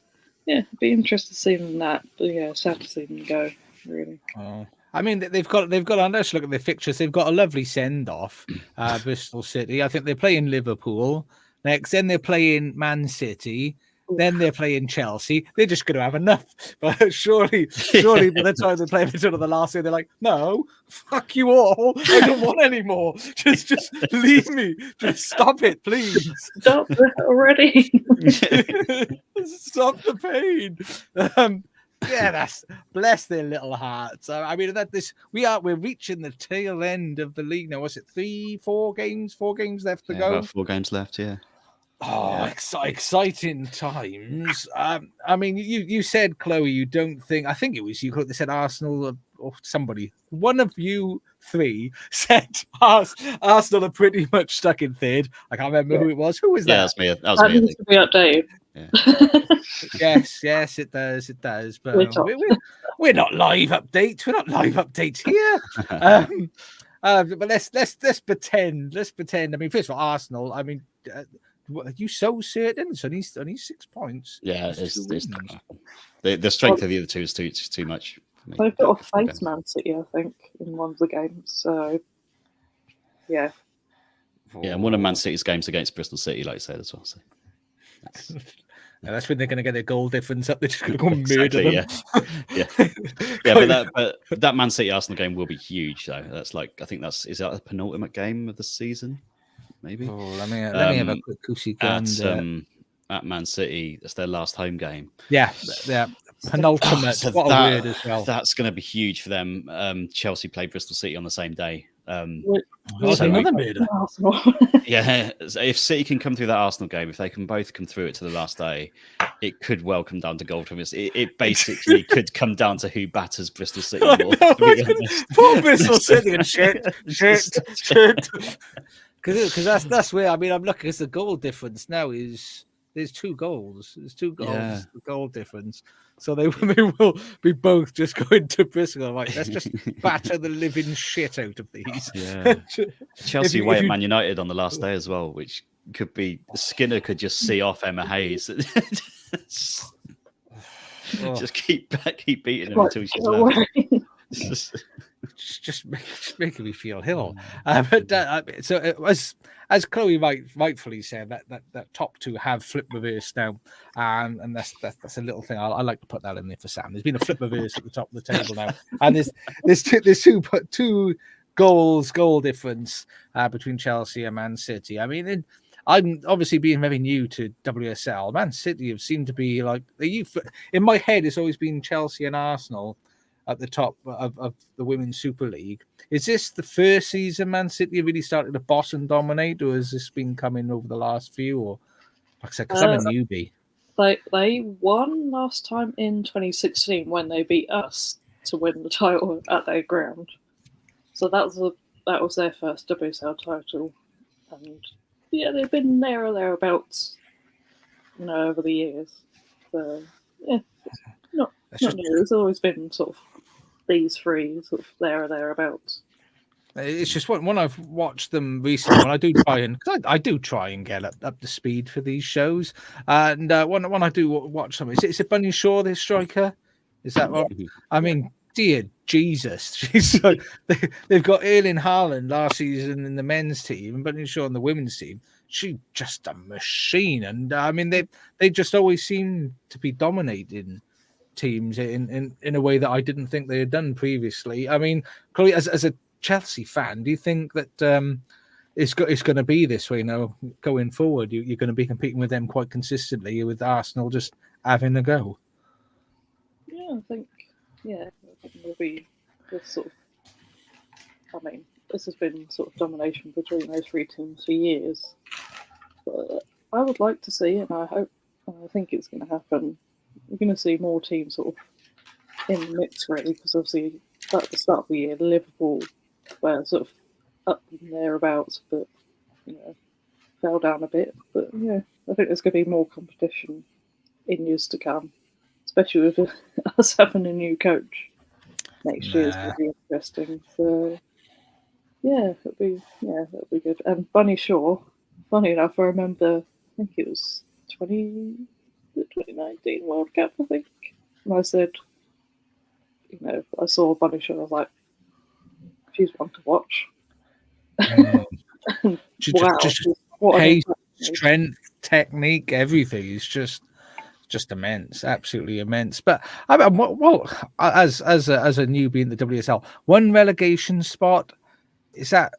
C: yeah, it'd be interested to see them in that. But yeah, sad to see them go. Really.
A: Oh. I mean, they've got. Let's look at the fixtures. They've got a lovely send off. Bristol City. I think they're playing Liverpool next. Then they're playing Man City. Then they're playing Chelsea. They're just going to have enough. But surely by the time they play until the last year, they're like, no, fuck you all. I don't want any more. Just leave me. Just stop it, please.
C: Stop it already.
A: Stop the pain. Yeah, that's bless their little hearts. I mean, we're reaching the tail end of the league now. Was it 4 games left to go?
D: About 4 games left, yeah.
A: Oh, yeah. Exciting times. I mean, you said, Chloe, you don't think, I think it was you, they said Arsenal or somebody, one of you 3 said Arsenal are pretty much stuck in third. I can't remember who it was. Who was that?
D: Yeah, that's me. That was me.
C: Needs to be updated.
D: Yeah.
A: Yes, it does. But we're not live updates. We're not live updates here. But let's pretend. I mean, first of all, Arsenal. I mean, are you so certain? It's only 6 points.
D: Yeah, the strength of the other two is too much.
C: They've got to face Man City, I think, in one of the games. So, yeah.
D: Yeah, and one of Man City's games against Bristol City, like I said as well. So.
A: That's when they're going to get their goal difference up. They're just going to go murder them.
D: Yeah. But that Man City Arsenal game will be huge, though. Is that the penultimate game of the season? Maybe.
A: Oh, let me have a quick goosey gander.
D: At Man City, that's their last home game.
A: Yeah. Penultimate.
D: So
A: what a word as well.
D: That's going to be huge for them. Chelsea play Bristol City on the same day.
A: Another murder.
D: Yeah, if City can come through that Arsenal game, if they can both come through it to the last day, it could well come down to goal difference. It basically could come down to who batters Bristol City more.
A: Poor Bristol City and shit. Because that's where, I mean, I'm looking at the goal difference now is there's 2 goals. There's 2 goals, the goal difference. So they will be both just going to Bristol. Like, let's just batter the living shit out of these.
D: Yeah. Chelsea away at Man United on the last day as well, which could be Skinner could just see off Emma Hayes. Just keep beating her until she's left.
A: just making me feel ill. As Chloe rightfully said, that top two have flip reverse now, and that's a little thing I like to put that in there for Sam. There's been a flip reverse at the top of the table now, and there's two goal difference between Chelsea and Man City. I mean, I'm obviously being very new to WSL. Man City have seemed to be like in my head. It's always been Chelsea and Arsenal at the top of the Women's Super League. Is this the first season Man City really started to boss and dominate, or has this been coming over the last few? Or like I said, because I'm a newbie.
C: They won last time in 2016 when they beat us to win the title at their ground. So that was their first WSL title, and yeah, they've been there or thereabouts, over the years. So yeah, not new. It's always been sort of these three, sort of there or thereabouts.
A: It's just when I've watched them recently, when I do try and get up to speed for these shows, and when I do watch them, is it Bunny Shaw, this striker? Is that what? I mean, dear Jesus, she's so, they've got Erling Haaland last season in the men's team, and Bunny Shaw in the women's team. She's just a machine, and I mean they just always seem to be dominating teams in a way that I didn't think they had done previously. I mean, Chloe, as a Chelsea fan, do you think that it's going to be this way going forward? You're going to be competing with them quite consistently, with Arsenal just having a go?
C: Yeah, I think there'll be this sort of. I mean, this has been sort of domination between those three teams for years. But I would like to see, and I think it's going to happen. We're going to see more teams sort of in the mix, really, because obviously at the start of the year, Liverpool were sort of up and thereabouts, but fell down a bit. But yeah, I think there's going to be more competition in years to come, especially with us having a new coach. Next year is going to be interesting. So yeah, that'll be good. And Bunny Shaw, funny enough, I remember. I think it was the 2019 World Cup, I think. And I said, I saw Bunny Shaw, I was like, she's one to watch. Wow.
A: Just pace, strength, technique, everything is just immense, absolutely immense. But I mean, well, as a newbie in the WSL, one relegation spot, is that,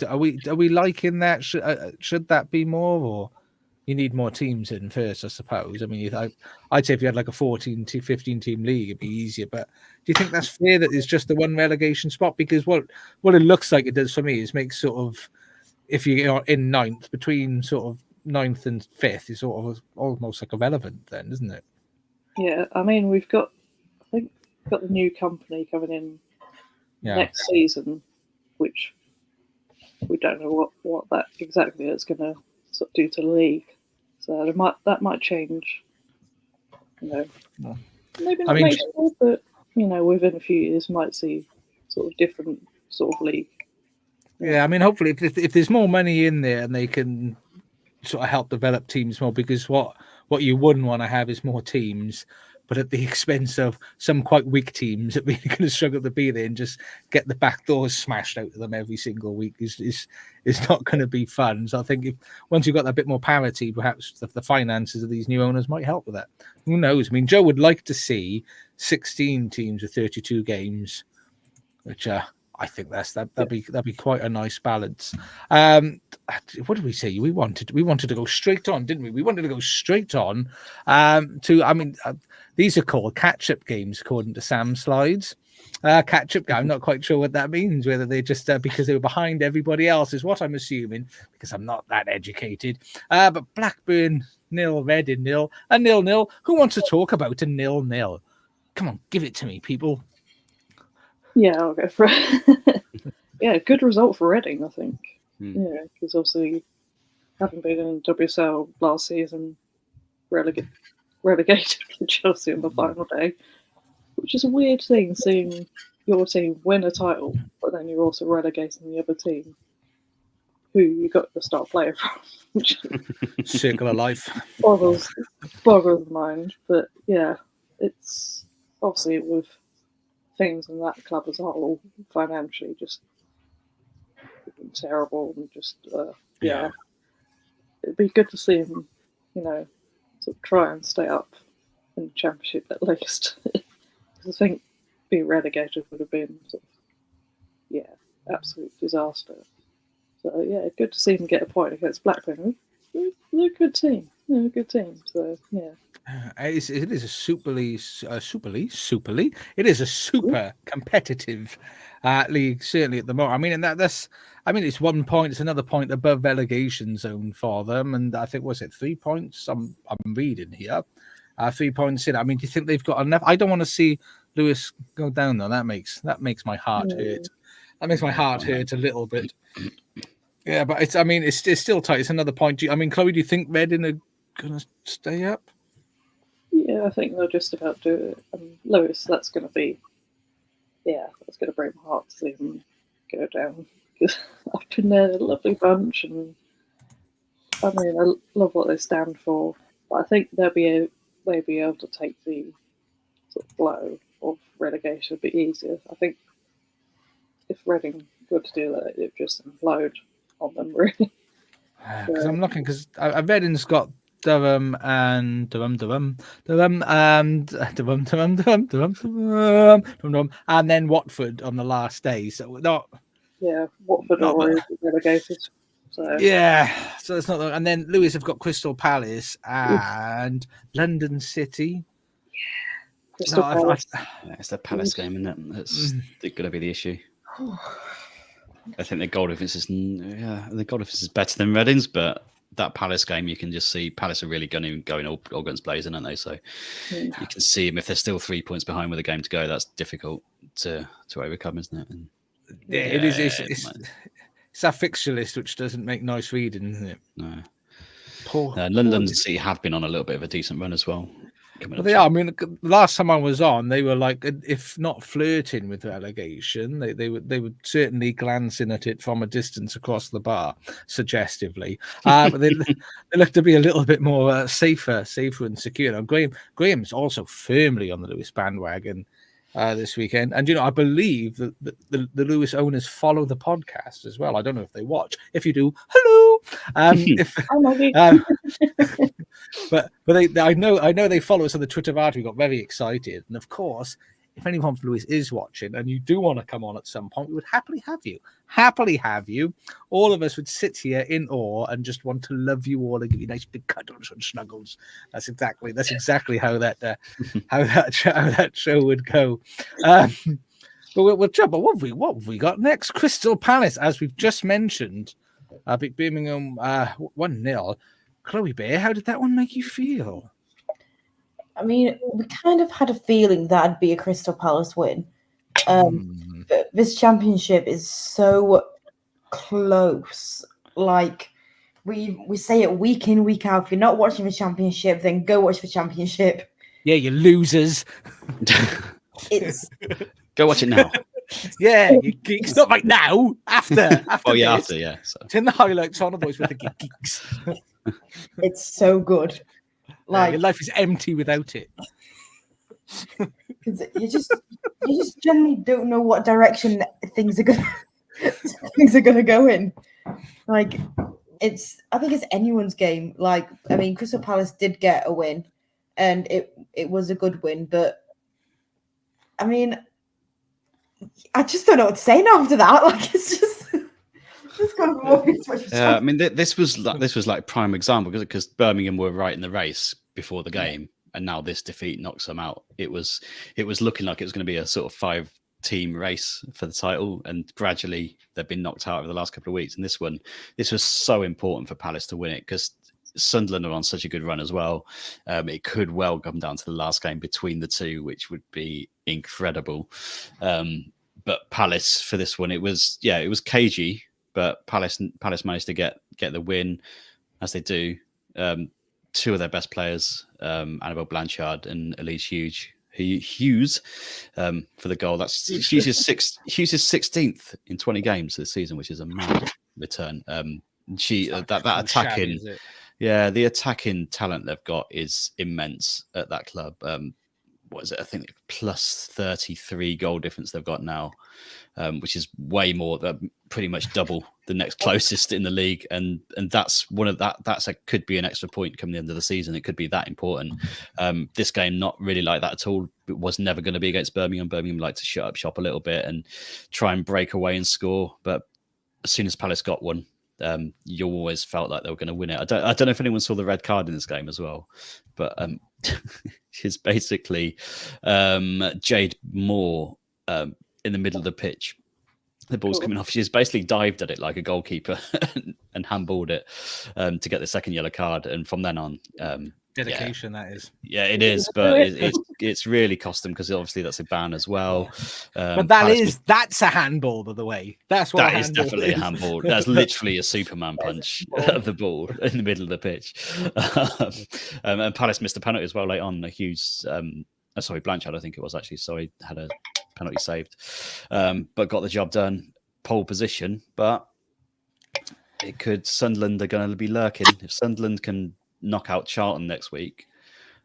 A: are we liking that? Should that be more, or you need more teams in first, I suppose? I mean, I'd say if you had like a 14 to 15 team league, it'd be easier. But do you think that's fair that it's just the one relegation spot? Because what it looks like it does for me is make sort of, if you're in ninth, between sort of ninth and fifth, is sort of almost like irrelevant then, isn't it?
C: Yeah, I mean, we've got the new company coming in next season, which we don't know what that exactly is going to sort of do to the league. So that might change. Maybe not next year, but within a few years, might see sort of different sort of league.
A: Yeah, I mean, hopefully, if there's more money in there and they can sort of help develop teams more, because what you wouldn't want to have is more teams, but at the expense of some quite weak teams that really going to struggle to be there and just get the back doors smashed out of them every single week is not going to be fun. So I think once you've got that bit more parity, perhaps the finances of these new owners might help with that. Who knows? I mean, Joe would like to see 16 teams with 32 games, which I think that'd be quite a nice balance. What did we say? We wanted to go straight on, didn't we? We wanted to go straight on to. I mean, these are called catch-up games according to Sam's slides. Catch-up game. I'm not quite sure what that means. Whether they just because they were behind everybody else is what I'm assuming, because I'm not that educated. But Blackburn 0, Reading 0, a 0-0. Who wants to talk about a 0-0? Come on, give it to me, people.
C: Yeah, I'll go for it. Yeah, good result for Reading, I think. Yeah, because obviously, having been in WSL last season, relegated to Chelsea on the final day, which is a weird thing, seeing your team win a title, but then you're also relegating the other team, who you got the star player from.
A: Circle of life.
C: boggles the mind. But yeah, it's obviously with things in that club as a whole, financially, just terrible, and just yeah, it'd be good to see him, sort of try and stay up in the Championship at least. Because I think being relegated would have been sort of, absolute disaster. So yeah, good to see them get a point against Blackburn. They're a good team. They're a good team. So yeah.
A: It is a super league. It is a super competitive league, certainly at the moment. I mean, it's 1 point. It's another point above relegation zone for them, and I think was it 3 points? I'm reading here, 3 points in. I mean, do you think they've got enough? I don't want to see Lewis go down though. That makes my heart hurt. That makes my heart hurt a little bit. Yeah, but it's still tight. It's another point. Chloe, do you think Reading are gonna stay up?
C: Yeah, I think they'll just about do it. Lewis, that's going to be, that's going to break my heart to see them go down. Because I've been there, a lovely bunch, and I love what they stand for. But I think they'll be able to take the sort of blow of relegation a bit easier. I think if Reading were to do that, it'd just implode on them, really.
A: Because I'm looking, because Reading's got Durham and and then Watford on the last day. So we're not.
C: Yeah, Watford are already relegated. So
A: yeah, so it's not. And then Lewis have got Crystal Palace and London City.
C: Crystal Palace.
D: It's the Palace game, isn't it? That's going to be the issue. I think the goal difference is better than Reading's, but that Palace game, you can just see Palace are really going all guns blazing, aren't they? So you can see them if they're still 3 points behind with a game to go. That's difficult to overcome, isn't it? And,
A: it is. It's that fixture list which doesn't make nice reading, isn't it?
D: No. London City have been on a little bit of a decent run as well.
A: Well, they are. I mean, the last time I was on, they were like, if not flirting with relegation, they were certainly glancing at it from a distance across the bar, suggestively. But they look to be a little bit more safer and secure. Now, Graham's also firmly on the Lewis bandwagon this weekend, and I believe that the Lewis owners follow the podcast as well. I don't know if they watch. If you do, hello. But I know they follow us on the Twitter art. We got very excited, and of course, if anyone from Lewis is watching and you do want to come on at some point, we would happily have you. All of us would sit here in awe and just want to love you all and give you nice big cuddles and snuggles. That's exactly how that show would go. But we'll jump. But what have we got next? Crystal Palace, as we've just mentioned, beat Birmingham 1-0. Chloe Bear, how did that one make you feel?
B: I mean, we kind of had a feeling that'd be a Crystal Palace win. But this championship is so close. Like, we say it week in, week out. If you're not watching the championship, then go watch the championship.
A: Yeah, you losers.
D: Go watch it now.
A: Yeah, you geeks. Not right now. After.
D: Oh yeah, after. Yeah. So.
A: It's in the highlights on the boys with the geeks.
B: It's so good. Like
A: your life is empty without it.
B: Because you just generally don't know what direction things are gonna go in. Like I think it's anyone's game. Like, I mean, Crystal Palace did get a win, and it was a good win, but I mean, I just don't know what to say now after that. Like, it's just kind of
D: yeah, I mean, this was like prime example because Birmingham were right in the race before the game, and now this defeat knocks them out. It was looking like it was going to be a sort of 5-team race for the title, and gradually they've been knocked out over the last couple of weeks. And this was so important for Palace to win it because Sunderland are on such a good run as well. It could well come down to the last game between the two, which would be incredible. But Palace for this one, it was cagey, but Palace managed to get the win as they do. Two of their best players, Annabelle Blanchard and Elise Hughes, for the goal. Hughes is 16th in 20 games this season, which is a mad return. That attacking. Yeah, the attacking talent they've got is immense at that club. what is it? I think plus 33 goal difference they've got now, which is way more, pretty much double the next closest in the league. And that's one of could be an extra point coming the end of the season. It could be that important. This game, not really like that at all. It was never going to be against Birmingham. Birmingham like to shut up shop a little bit and try and break away and score. But as soon as Palace got one, you always felt like they were going to win it. I don't know if anyone saw the red card in this game as well, but it's basically Jade Moore in the middle of the pitch. The ball's coming off. She's basically dived at it like a goalkeeper and handballed it to get the second yellow card. And from then on,
A: dedication, that is.
D: Yeah, it is, but it's really cost them because obviously that's a ban as well.
A: But that's a handball, by the way. That's what
D: that is definitely a handball. That's literally a Superman punch of the ball in the middle of the pitch. And Palace missed a penalty as well late on. A huge, sorry, Blanchard, I think it was actually. Sorry, had a penalty saved, but got the job done. Pole position, but Sunderland are going to be lurking. If Sunderland can knock out Charlton next week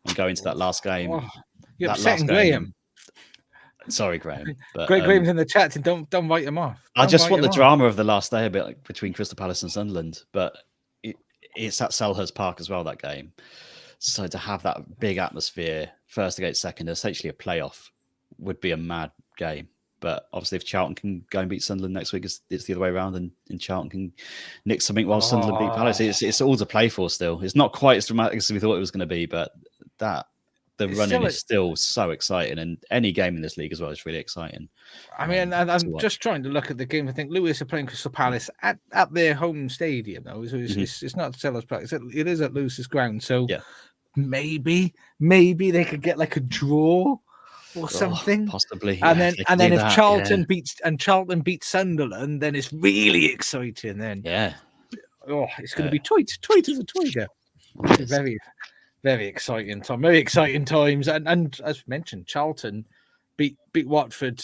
D: and go into that last game.
A: Oh, you're upsetting Graham.
D: Sorry, Graham. But,
A: Graham's in the chat and don't write him off.
D: I just want the drama of the last day a bit like between Crystal Palace and Sunderland, but it's at Selhurst Park as well, that game. So to have that big atmosphere, first against second, essentially a playoff, would be a mad game. But obviously, if Charlton can go and beat Sunderland next week, it's the other way around, and Charlton can nick something while Sunderland beat Palace. It's all to play for still. It's not quite as dramatic as we thought it was going to be, but the running is still so exciting. And any game in this league as well is really exciting.
A: I mean, I'm just trying to look at the game. I think Lewis are playing Crystal Palace at their home stadium, though. So it's not Selhurst Park. It is at Lewis's ground. So maybe they could get like a draw or something,
D: possibly.
A: And then if Charlton beats Sunderland, then it's really exciting. Then it's going to be toit as a tiger. Very, very exciting time. Very exciting times. And as mentioned, Charlton beat Watford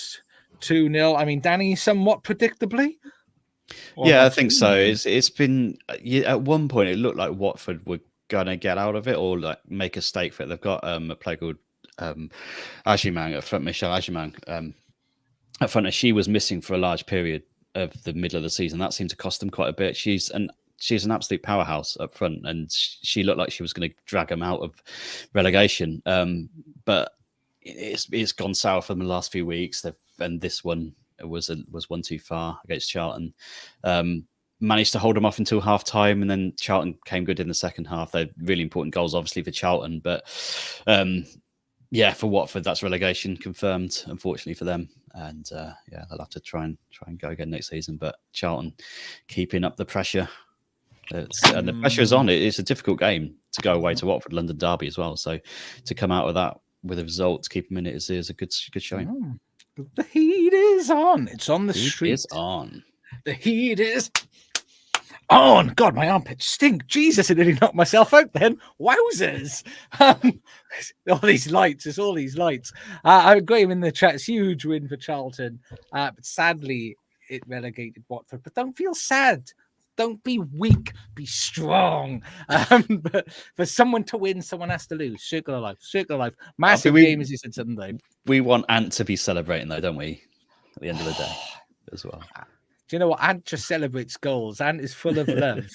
A: 2-0. I mean, Danny, somewhat predictably.
D: Yeah, I think so. It's been at one point it looked like Watford were gonna get out of it or like make a stake for it. They've got a player called Ajimang at front, Michelle Ajimang at front, and she was missing for a large period of the middle of the season. That seemed to cost them quite a bit. She's an absolute powerhouse up front, and she looked like she was going to drag them out of relegation. But it's gone south in the last few weeks. And this one was one too far against Charlton. Managed to hold them off until half time, and then Charlton came good in the second half. They're really important goals, obviously, for Charlton, but for Watford, that's relegation confirmed, unfortunately for them. And they'll have to try and go again next season. But Charlton keeping up the pressure. And the pressure is on. It's a difficult game to go away to Watford, London derby as well. So to come out of that with a result, to keep them in it is a good showing.
A: The heat is on. It's on the street.
D: It's on.
A: The heat is on. God, my armpits stink. Jesus, I nearly knocked myself out then. Wowzers. All these lights. It's all these lights. I agree in the chat. It's a huge win for Charlton. But sadly, it relegated Watford. But don't feel sad. Don't be weak. Be strong. But for someone to win, someone has to lose. Circle of life. Circle of life. Massive game, as you said Sunday.
D: We want Ant to be celebrating, though, don't we? At the end of the day as well.
A: Do you know what? Ant just celebrates goals. Ant is full of love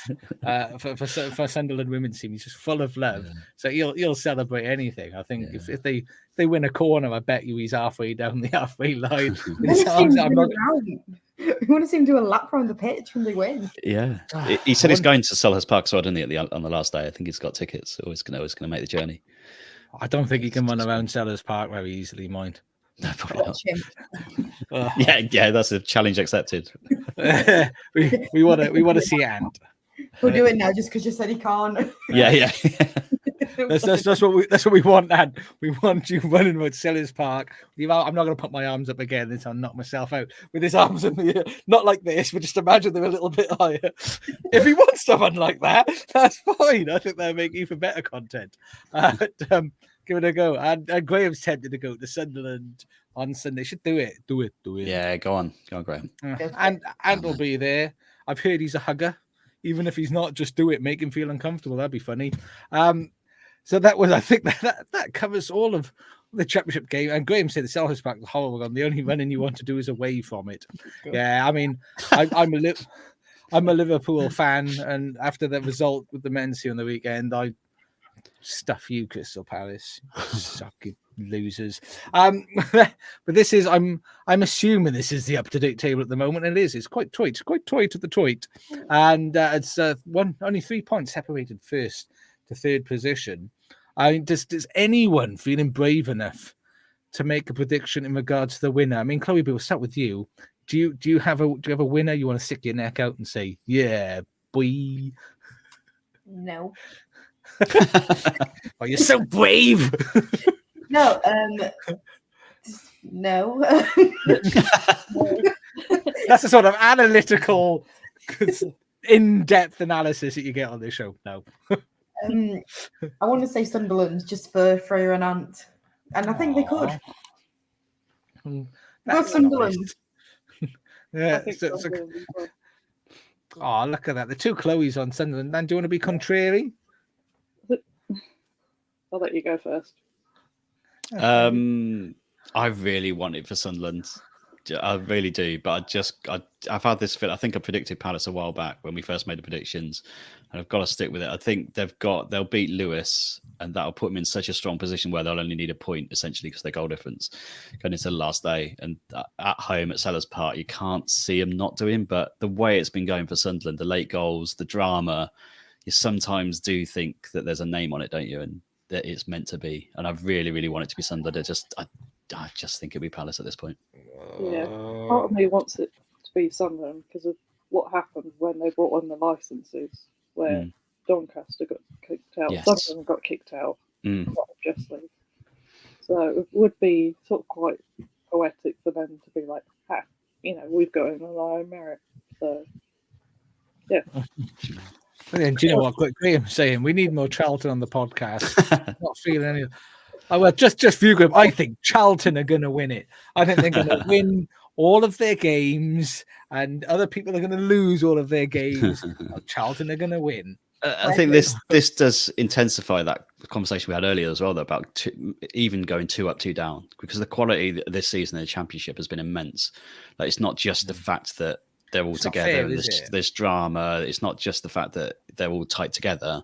A: for Sunderland women's team. He's just full of love. So he'll celebrate anything. I think if they win a corner, I bet you he's halfway down the halfway line.
B: We want to see him do a lap around the pitch when they win.
D: Yeah, he said he's going to Selhurst Park, so didn't he? On the last day, I think he's got tickets. So he's going to make the journey.
A: I don't think he can run around Selhurst Park very easily, mind.
D: No, probably not. Yeah, that's a challenge accepted.
A: we want to see Ant.
B: We'll do it now just because you said he can't.
D: Yeah.
A: That's what we want, Ant. We want you running with Selhurst Park. I'm not going to put my arms up again. This I'll knock myself out with his arms in the air. Not like this, but just imagine they're a little bit higher. If he wants to run like that, that's fine. I think they'll make even better content. Give it a go. And Graham's tempted to go to Sunderland on Sunday. Should do it. Do it.
D: Yeah, go on, Graham.
A: And will be there. I've heard he's a hugger. Even if he's not, just do it. Make him feel uncomfortable. That'd be funny. So that was, I think that covers all of the championship game, and Graham said the Selhurst Park was horrible. And the only running you want to do is away from it. Yeah, I mean, I'm a Liverpool fan, and after the result with the men's here on the weekend, I stuff you, Crystal Palace, sucky losers. But this is I'm assuming this is the up-to-date table at the moment, and it is. It's quite tight at the tight, and it's only 3 points separated first to third position. Does anyone feeling brave enough to make a prediction in regards to the winner? I mean, Chloe, we'll start with you. Do you have a winner you want to stick your neck out and say, yeah, boy?
B: No.
A: Oh, you're so brave.
B: No. No.
A: That's the sort of analytical, in-depth analysis that you get on this show. No.
B: I want to say Sunderland just for Freya and Ant, and I think they could. Go Sunderland.
A: Yeah.
C: I think Sunderland as well.
A: Oh, look at that. The two Chloes on Sunderland. And do you want to be contrary?
C: I'll let you go first.
D: I really want it for Sunderland. I really do, but I've had this feel. I think I predicted Palace a while back when we first made the predictions, and I've got to stick with it. I think they'll beat Lewis, and that'll put them in such a strong position where they'll only need a point essentially because their goal difference going into the last day. And at home at Selhurst Park, you can't see them not doing. But the way it's been going for Sunderland, the late goals, the drama, you sometimes do think that there's a name on it, don't you? And that it's meant to be. And I really, really want it to be Sunderland. I just think it'll be Palace at this point.
C: Yeah, part of me wants it to be Sunderland because of what happened when they brought on the licenses, where Doncaster got kicked out, Sunderland got kicked out, not justly. So it would be sort of quite poetic for them to be like, we've got it on our own merit. So, yeah.
A: And do you know what Graham's saying? We need more Charlton on the podcast. Not feeling any. Oh, well, just for you, Graham, I think Charlton are going to win it. I think they're going to win all of their games, and other people are going to lose all of their games. Charlton are going to win.
D: I think this does intensify that conversation we had earlier as well, though, about even going 2 up, 2 down, because the quality this season in the Championship has been immense. Like, it's not just the fact that they're all together. There's drama. It's not just the fact that they're all tight together.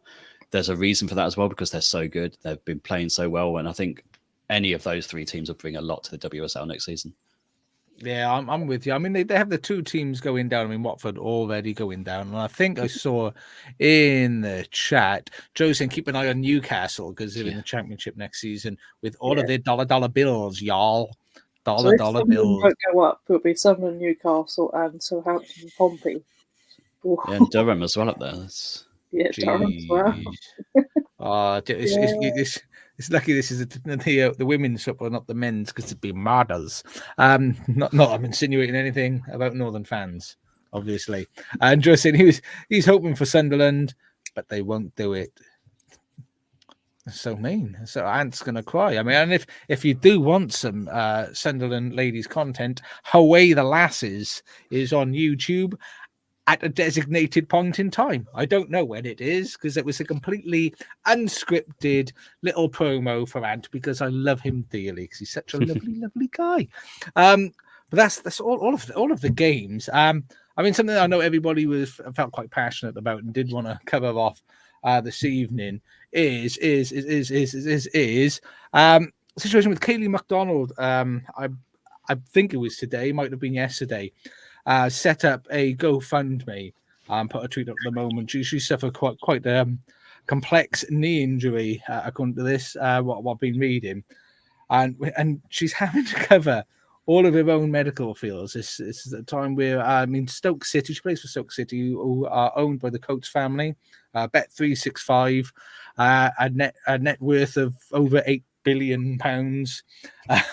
D: There's a reason for that as well, because they're so good. They've been playing so well. And I think any of those 3 teams will bring a lot to the WSL next season. Yeah,
A: I'm with you. I mean, they have the 2 teams going down. I mean, Watford already going down. And I think I saw in the chat, Joe saying keep an eye on Newcastle because they're in the Championship next season with all of their dollar bills, y'all. Dollar bills.
C: Won't go up. It'll be Sunderland, Newcastle, and Southampton, Pompey.
D: Yeah, and Durham as well up there.
C: Durham as well.
A: It's lucky this is the women's football, not the men's, because it'd be murders. Not I'm insinuating anything about Northern fans, obviously. And Joe said he's hoping for Sunderland, but they won't do it. So mean. So Ant's gonna cry. I mean, and if you do want some Sunderland ladies content, Away the Lasses is on YouTube at a designated point in time. I don't know when it is because it was a completely unscripted little promo for Ant because I love him dearly because he's such a lovely guy. But that's all of the games. I mean, something that I know everybody felt quite passionate about and did want to cover off this evening is situation with Kaylee McDonald. I think it was today, might have been yesterday. Set up a GoFundMe, put a tweet up at the moment. She suffered quite complex knee injury, according to this, what I've been reading, and she's having to cover all of her own medical bills. This is a time where Stoke City. She plays for Stoke City, who are owned by the Coates family. Bet365, a net worth of over £8 billion,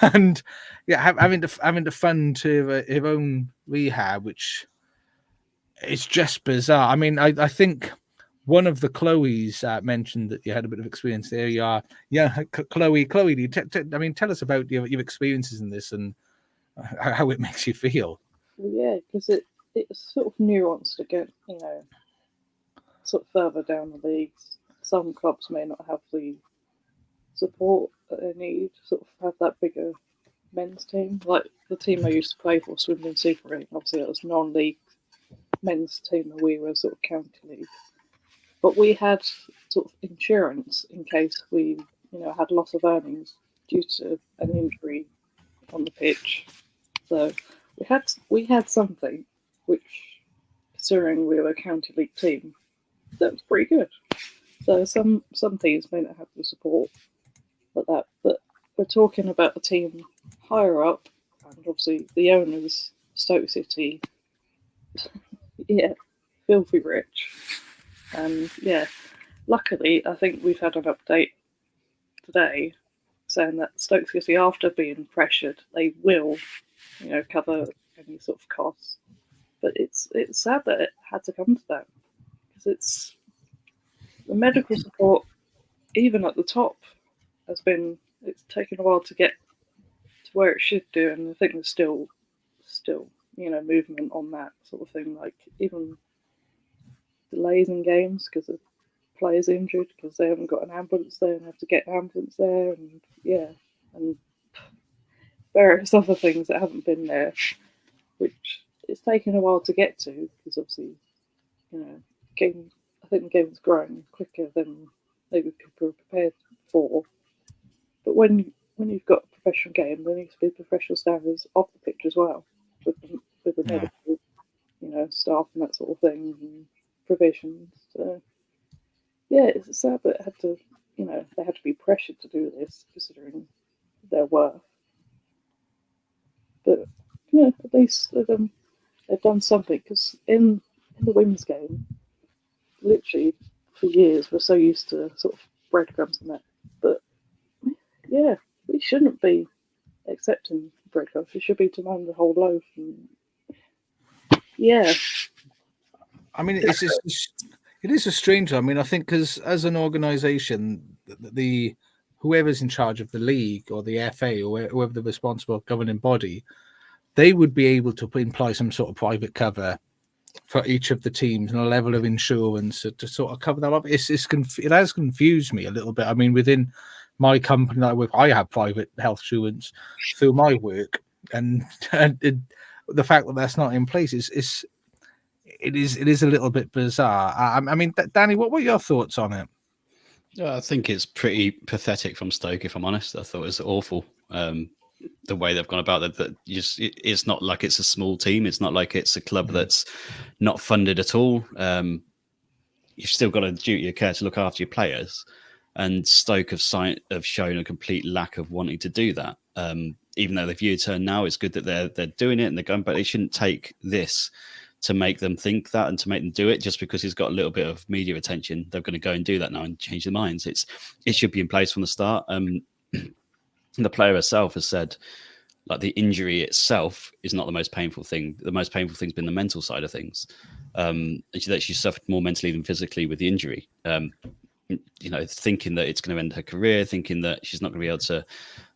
A: and having to fund her own rehab, which is just bizarre. I mean, I think one of the Chloes mentioned that you had a bit of experience there. You are, Chloe. Tell us about your experiences in this and how it makes you feel.
C: Yeah, because it's sort of nuanced again, sort of further down the leagues. Some clubs may not have the support that they need to sort of have that bigger men's team. Like the team I used to play for, Swindon Super League, obviously it was non-league men's team, and we were sort of county league. But we had sort of insurance in case we, had loss of earnings due to an injury on the pitch. So we had something which, considering we were a county league team, that was pretty good. So some teams may not have the support like that, but we're talking about a team higher up, and obviously the owners, Stoke City, filthy rich. And luckily I think we've had an update today saying that Stoke City, after being pressured, they will, cover any sort of costs. But it's sad that it had to come to that, because it's the medical support, even at the top, it's taken a while to get to where it should do, and I think there's still movement on that sort of thing, like even delays in games because of players injured because they haven't got an ambulance there and have to get an ambulance there, and various other things that haven't been there, which it's taken a while to get to, because obviously, I think the game's growing quicker than maybe people are prepared for. But when you've got a professional game, there needs to be professional standards off the pitch as well, with the medical, staff and that sort of thing, and provisions. So, it's sad that it had to, they had to be pressured to do this, considering their worth. But at least they've done something, because in the women's game, literally for years we're so used to sort of breadcrumbs and that, but we shouldn't be accepting breadcrumbs. We should be demanding the whole loaf. And
A: I mean, it is a strange. I mean, I think because as an organisation, whoever's in charge of the league or the FA or whoever the responsible governing body, they would be able to imply some sort of private cover for each of the teams and a level of insurance to sort of cover that up. It has confused me a little bit. I mean, within my company that I work, I have private health insurance through my work, and the fact that that's not in place is a little bit bizarre. I mean, Danny, what were your thoughts on it?
D: I think it's pretty pathetic from Stoke, if I'm honest. I thought it was awful. The way they've gone about that it's not like it's a small team. It's not like it's a club that's not funded at all. You've still got a duty of care to look after your players, and Stoke have shown a complete lack of wanting to do that. Even though they've U-turned now, it's good that they're doing it and they're going, but they shouldn't take this to make them think that and to make them do it just because he's got a little bit of media attention. They're going to go and do that now and change their minds. It should be in place from the start. The player herself has said, like, the injury itself is not the most painful thing. The most painful thing's been the mental side of things. And she suffered more mentally than physically with the injury. Thinking that it's going to end her career, thinking that she's not going to be able to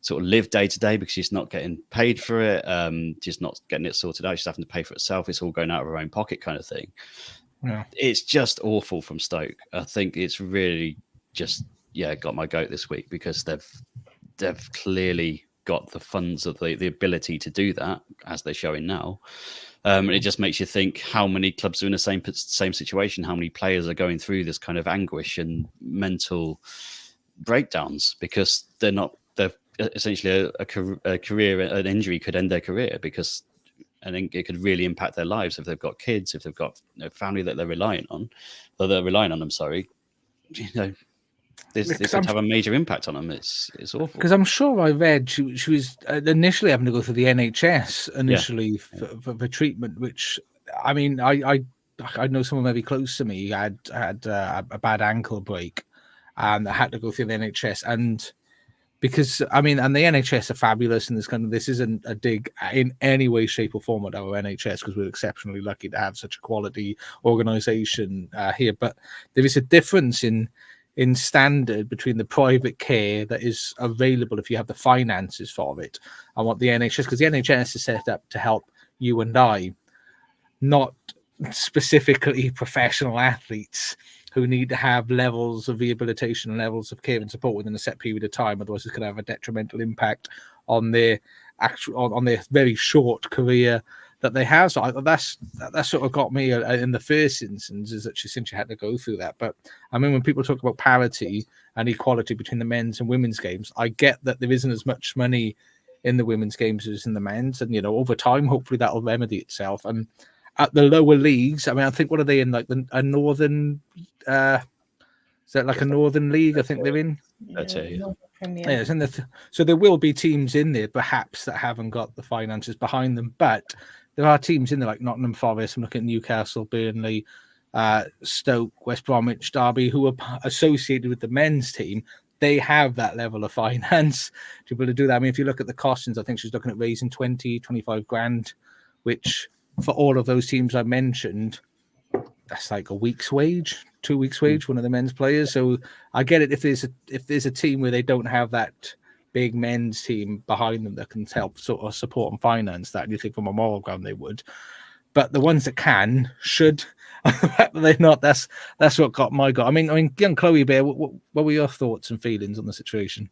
D: sort of live day to day because she's not getting paid for it. She's not getting it sorted out. She's having to pay for it herself. It's all going out of her own pocket kind of thing. Yeah. It's just awful from Stoke. I think it's really just, got my goat this week, because they've clearly got the funds of the ability to do that, as they're showing now. And it just makes you think how many clubs are in the same situation, how many players are going through this kind of anguish and mental breakdowns, because they're essentially a career, an injury could end their career, because I think it could really impact their lives if they've got kids, if they've got family that they're relying on, This could have a major impact on them. It's awful. Because
A: I'm sure I read she was initially having to go through the NHS initially for treatment, which, I mean, I know someone very close to me had a bad ankle break and had to go through the NHS. And because, I mean, and the NHS are fabulous, and this isn't a dig in any way, shape or form at our NHS, because we're exceptionally lucky to have such a quality organisation here. But there is a difference in standard between the private care that is available if you have the finances for it and what the NHS, because the NHS is set up to help you and I, not specifically professional athletes who need to have levels of rehabilitation and levels of care and support within a set period of time. Otherwise, it's going to have a detrimental impact on their on their very short career that they have. So that's sort of got me in the first instance, is that she had to go through that. But I mean, when people talk about parity and equality between the men's and women's games, I get that there isn't as much money in the women's games as in the men's, and over time, hopefully that'll remedy itself. And at the lower leagues, I mean, I think, what are they in, like a northern? Is that like a northern league? I think they're in.
D: That's it.
A: Yes, and so there will be teams in there perhaps that haven't got the finances behind them, but there are teams in there like Nottingham Forest. I'm looking at Newcastle, Burnley, Stoke, West Bromwich, Derby, who are associated with the men's team. They have that level of finance to be able to do that. I mean, if you look at the costings, I think she's looking at raising 25 grand, which for all of those teams I mentioned, that's like a week's wage, 2 weeks' wage, one of the men's players. So I get it if there's a team where they don't have that big men's team behind them that can help sort of support and finance that, and you think from a moral ground they would. But the ones that can should. They're not. That's what got my goal. I mean, young Chloe Bear, what were your thoughts and feelings on the situation?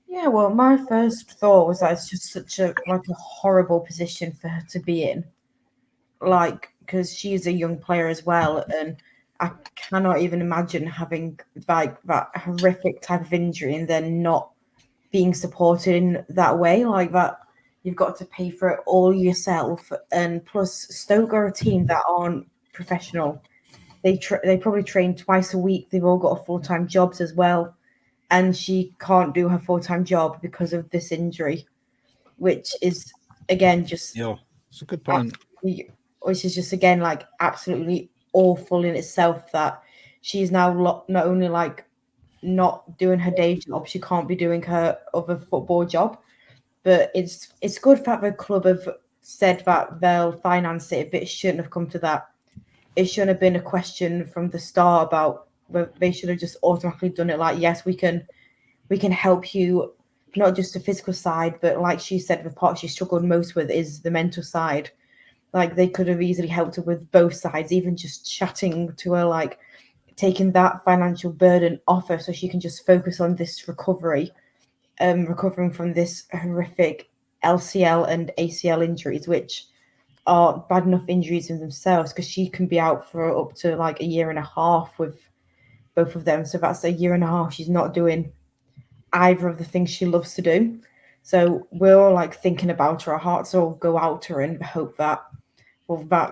B: Yeah, well, my first thought was that it's just such a horrible position for her to be in, because she's a young player as well, and I cannot even imagine having like that horrific type of injury and then not being supported in that way, like that. You've got to pay for it all yourself, and plus Stoke are a team that aren't professional. They probably train twice a week. They've all got full-time jobs as well, and she can't do her full-time job because of this injury, which is again just
A: it's a good point.
B: Which is just again like absolutely awful in itself that she's now not only like not doing her day job, she can't be doing her other football job. But it's good that the club have said that they'll finance it, but it shouldn't have come to that. It shouldn't have been a question from the start about whether they should have just automatically done it. Like, yes, we can help you, not just the physical side, but like she said, the part she struggled most with is the mental side. Like, they could have easily helped her with both sides, even just chatting to her, like taking that financial burden off her so she can just focus on this recovery. Recovering from this horrific LCL and ACL injuries, which are bad enough injuries in themselves, because she can be out for up to like a year and a half with both of them. So that's a year and a half she's not doing either of the things she loves to do. So we're all like thinking about her. Our hearts all go out to her and hope that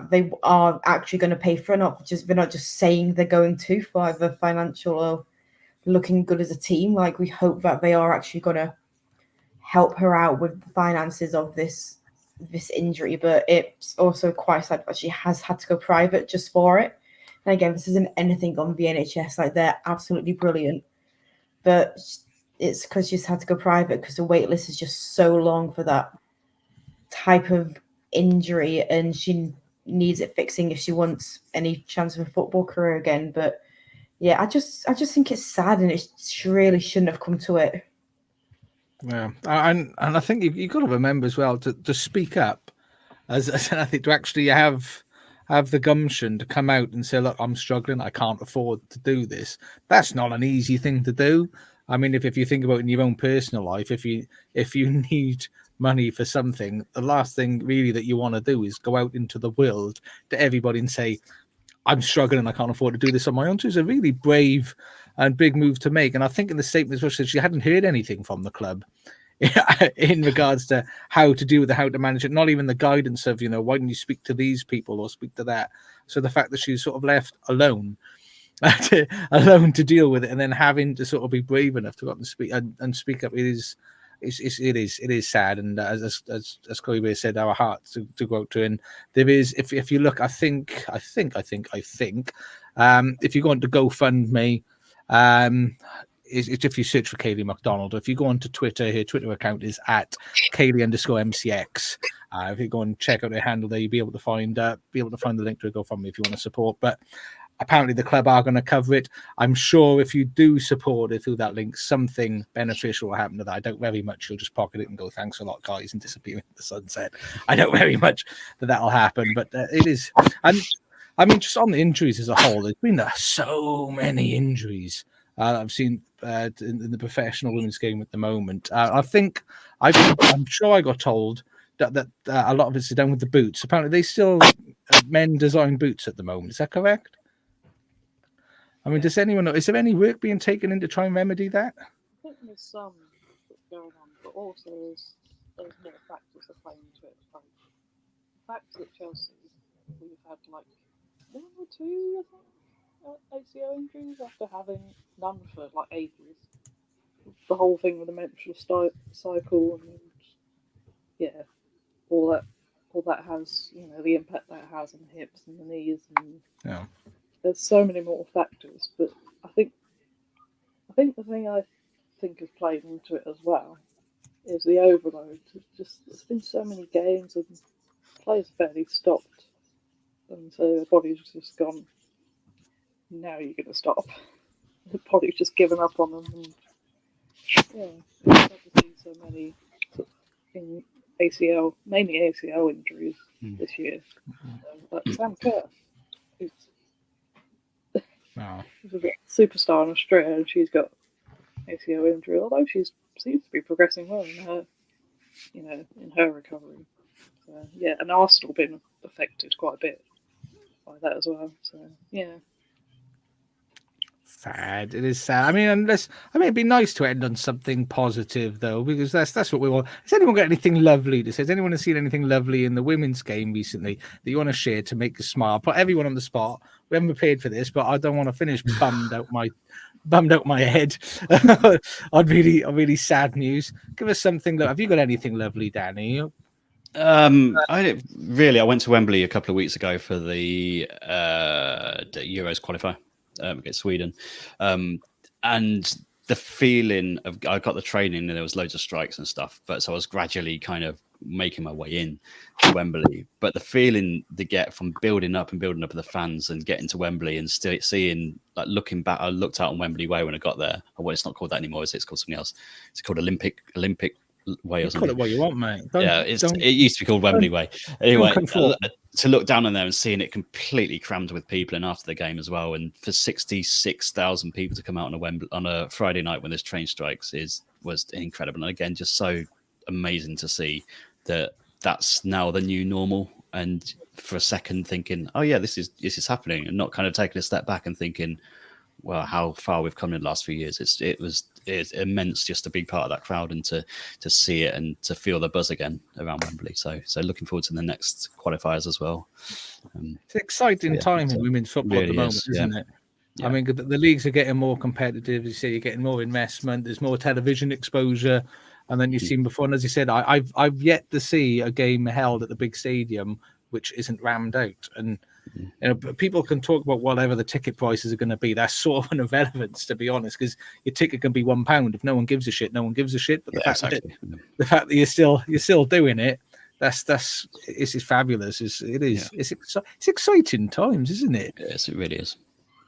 B: they are actually going to pay for it. They're not just saying they're going to for either financial or looking good as a team. Like, we hope that they are actually going to help her out with the finances of this injury. But it's also quite sad that she has had to go private just for it. And again, this isn't anything on the NHS. Like, they're absolutely brilliant, but it's because she's had to go private because the wait list is just so long for that type of injury, and she needs it fixing if she wants any chance of a football career again. But yeah, I just think it's sad, and it really shouldn't have come to it.
A: Yeah, and I think you've got to remember as well to speak up, as I think, to actually have the gumption to come out and say, look, I'm struggling, I can't afford to do this. That's not an easy thing to do. I mean, if you think about it in your own personal life, if you need money for something, the last thing really that you want to do is go out into the world to everybody and say, I'm struggling, I can't afford to do this on my own. So it's a really brave and big move to make. And I think in the statement as well, she hadn't heard anything from the club in regards to how to deal with it, how to manage it, not even the guidance of, why don't you speak to these people or speak to that. So the fact that she's sort of left alone to deal with it, and then having to sort of be brave enough to go up and speak up, it is sad. And as Chloe Bear said, our hearts to go out to. And there is, if you look, I think if you go on to GoFundMe, if you search for Kaylee McDonald, or if you go onto Twitter, her Twitter account is at Kaylee_MCX. If you go and check out her handle there, you'll be able to find the link to a GoFundMe if you want to support. But apparently the club are going to cover it. I'm sure if you do support it through that link, something beneficial will happen to that. I doubt very much you'll just pocket it and go, thanks a lot, guys, and disappear into the sunset. I doubt very much that'll happen, but it is. And I mean, just on the injuries as a whole, there's been so many injuries I've seen in the professional women's game at the moment. I'm sure I got told that a lot of it's done with the boots. Apparently, they still men design boots at the moment. Is that correct? I mean, does anyone know? Is there any work being taken in to try and remedy that?
C: I think there's some that's going on, but also there's more factors that play into it. Like the fact that Chelsea, we've had like 1 or 2, I think, ACL injuries after having none for like ages. The whole thing with the menstrual cycle and all that has, the impact that has on the hips and the knees, and there's so many more factors. But I think the thing I think has played into it as well is the overload. There's been so many games and players barely stopped, and so the body's just gone, now you're going to stop. The body's just given up on them, and it's sad to see so many in ACL, mainly ACL injuries this year. Like Sam Kerr, who's a superstar in Australia, and she's got ACL injury, although she seems to be progressing well in her recovery. So, and Arsenal been affected quite a bit by that as well. So
A: sad. It is sad. I mean, it'd be nice to end on something positive though, because that's what we want. Has anyone got anything lovely to say? Has anyone seen anything lovely in the women's game recently that you want to share to make us smile? Put everyone on the spot. We haven't prepared for this, but I don't want to finish bummed out my head on really sad news. Give us something. Have you got anything lovely, Danny?
D: I went to Wembley a couple of weeks ago for the Euros qualifier against Sweden, and the feeling of, I got the training and there was loads of strikes and stuff, but so I was gradually kind of making my way in to Wembley. But the feeling they get from building up with the fans and getting to Wembley and still seeing, like, looking back, I looked out on Wembley Way when I got there. Well, it's not called that anymore, is it? It's called something else. It's called Olympic Way or something.
A: Call it what you want, mate.
D: It used to be called Wembley Way. Anyway, to look down on there and seeing it completely crammed with people, and after the game as well, and for 66,000 people to come out on a Friday night when there's train strikes was incredible. And again, just so amazing to see that that's now the new normal. And for a second thinking, oh yeah, this is happening, and not kind of taking a step back and thinking, well, how far we've come in the last few years. It's immense just to be part of that crowd and to see it and to feel the buzz again around Wembley. So looking forward to the next qualifiers as well.
A: It's an exciting time in women's football at the moment, isn't it? Yeah. I mean, the leagues are getting more competitive. You say you're getting more investment. There's more television exposure, and then you've seen before. And as you said, I've yet to see a game held at the big stadium which isn't rammed out. And people can talk about whatever the ticket prices are going to be. That's sort of an irrelevance, to be honest, because your ticket can be £1. If no one gives a shit, no one gives a shit. But the fact that you're still doing it, this is fabulous. It's exciting times, isn't it?
D: Yes, it really is.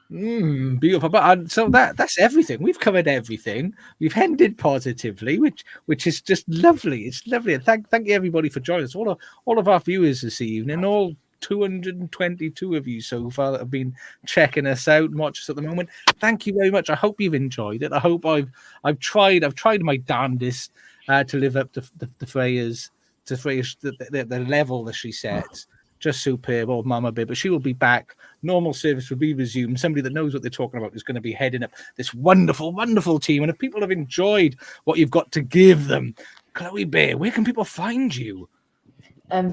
A: Beautiful. But so that's everything. We've covered everything. We've ended positively, which is just lovely. It's lovely. And thank you everybody for joining us. All of our viewers this evening, all 222 of you so far that have been checking us out and watch us at the moment. Thank you very much. I hope you've enjoyed it. I hope I've tried my darndest to live up to Freya's the level that she sets. Just superb, old Mama Bib. But she will be back. Normal service will be resumed. Somebody that knows what they're talking about is going to be heading up this wonderful, wonderful team. And if people have enjoyed what you've got to give them, Chloe Bear, where can people find you?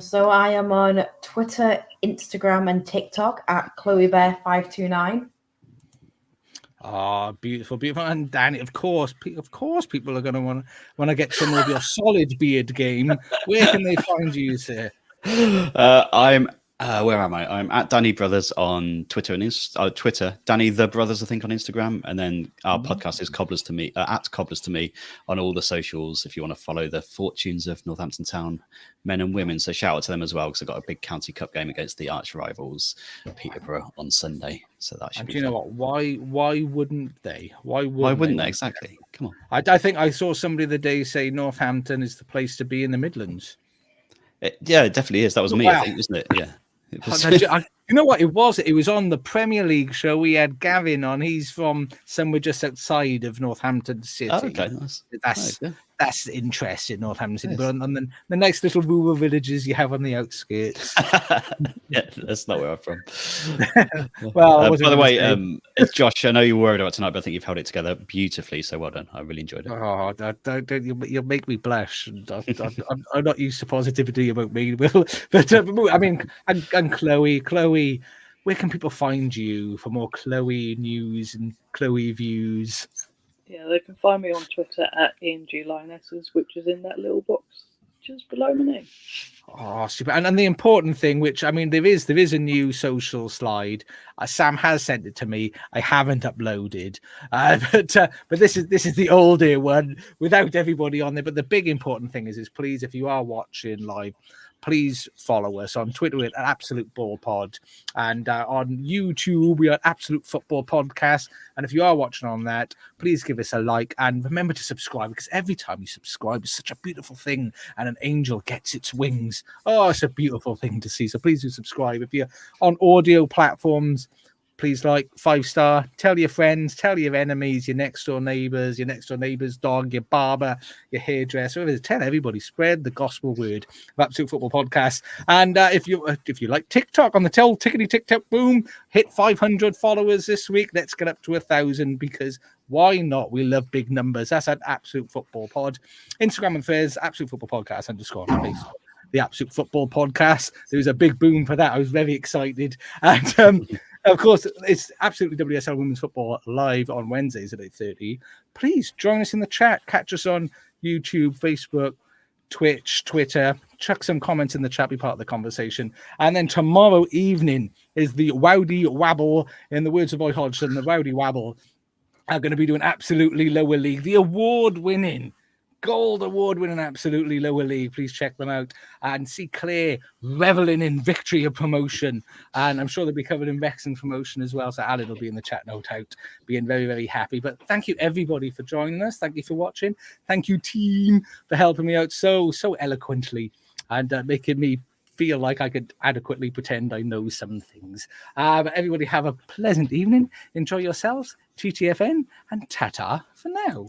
B: So I am on Twitter, Instagram, and TikTok at ChloeBear529.
A: Oh, beautiful, beautiful. And Danny, of course, people are going to want to get some of your solid beard game. Where can they find you, sir?
D: Where am I? I'm at Danny Brothers on Twitter and Twitter. Danny the Brothers, I think, on Instagram, and then our podcast is Cobblers to Me at Cobblers to Me on all the socials. If you want to follow the fortunes of Northampton Town men and women, so shout out to them as well, because I've got a big county cup game against the arch rivals Peterborough on Sunday. So that should be.
A: Do you know what? Why wouldn't they? Why wouldn't they? Exactly. Come on. I think I saw somebody the day say Northampton is the place to be in the Midlands.
D: It definitely is. That was me, I think, wasn't it? Yeah.
A: You know what it was? It was on the Premier League show. We had Gavin on. He's from somewhere just outside of Northampton City.
D: Oh, okay, nice.
A: That's interesting, Northampton City. But on the nice little rural villages you have on the outskirts.
D: Yeah, that's not where I'm from.
A: Well,
D: by the way, it's Josh. I know you're worried about tonight, but I think you've held it together beautifully. So well done. I really enjoyed it.
A: Oh, don't you'll make me blush. I'm not used to positivity about me, Will. But I mean, and Chloe, where can people find you for more Chloe news and Chloe views?
C: Yeah, they can find me on Twitter at Lionesses, which is in that little box just below my name.
A: Oh, super. And the important thing, which I mean, there is a new social slide. Sam has sent it to me. I haven't uploaded, but this is the older one without everybody on there. But the big important thing is please, if you are watching live, please follow us on Twitter at Absolute Ball Pod, and on YouTube we are Absolute Football Podcast. And if you are watching on that, please give us a like and remember to subscribe, because every time you subscribe, it's such a beautiful thing, and an angel gets its wings. Oh, it's a beautiful thing to see. So please do subscribe. If you're on audio platforms, please like 5-star, tell your friends, tell your enemies, your next door neighbor's dog, your barber, your hairdresser, tell everybody, spread the gospel word of Absolute Football Podcast. And if you like TikTok, on the tickety TikTok boom, hit 500 followers this week. Let's get up to 1,000, because why not? We love big numbers. That's at Absolute Football Pod. Instagram and Fairs, Absolute Football Podcast _ on Facebook. The Absolute Football Podcast. There was a big boom for that. I was very excited. And of course, it's Absolutely WSL Women's Football live on Wednesdays at 8:30. Please join us in the chat. Catch us on YouTube, Facebook, Twitch, Twitter. Chuck some comments in the chat. Be part of the conversation. And then tomorrow evening is the Wowdy Wabble. In the words of Roy Hodgson, the Wowdy Wabble are going to be doing Absolutely Lower League, the award-winning Gold award-winning Absolutely Lower League. Please check them out and see Claire reveling in victory of promotion. And I'm sure they'll be covered in Wrexham promotion as well. So Alan will be in the chat, no doubt, being very, very happy. But thank you, everybody, for joining us. Thank you for watching. Thank you, team, for helping me out so eloquently and making me feel like I could adequately pretend I know some things. But everybody have a pleasant evening. Enjoy yourselves. TTFN and ta-ta for now.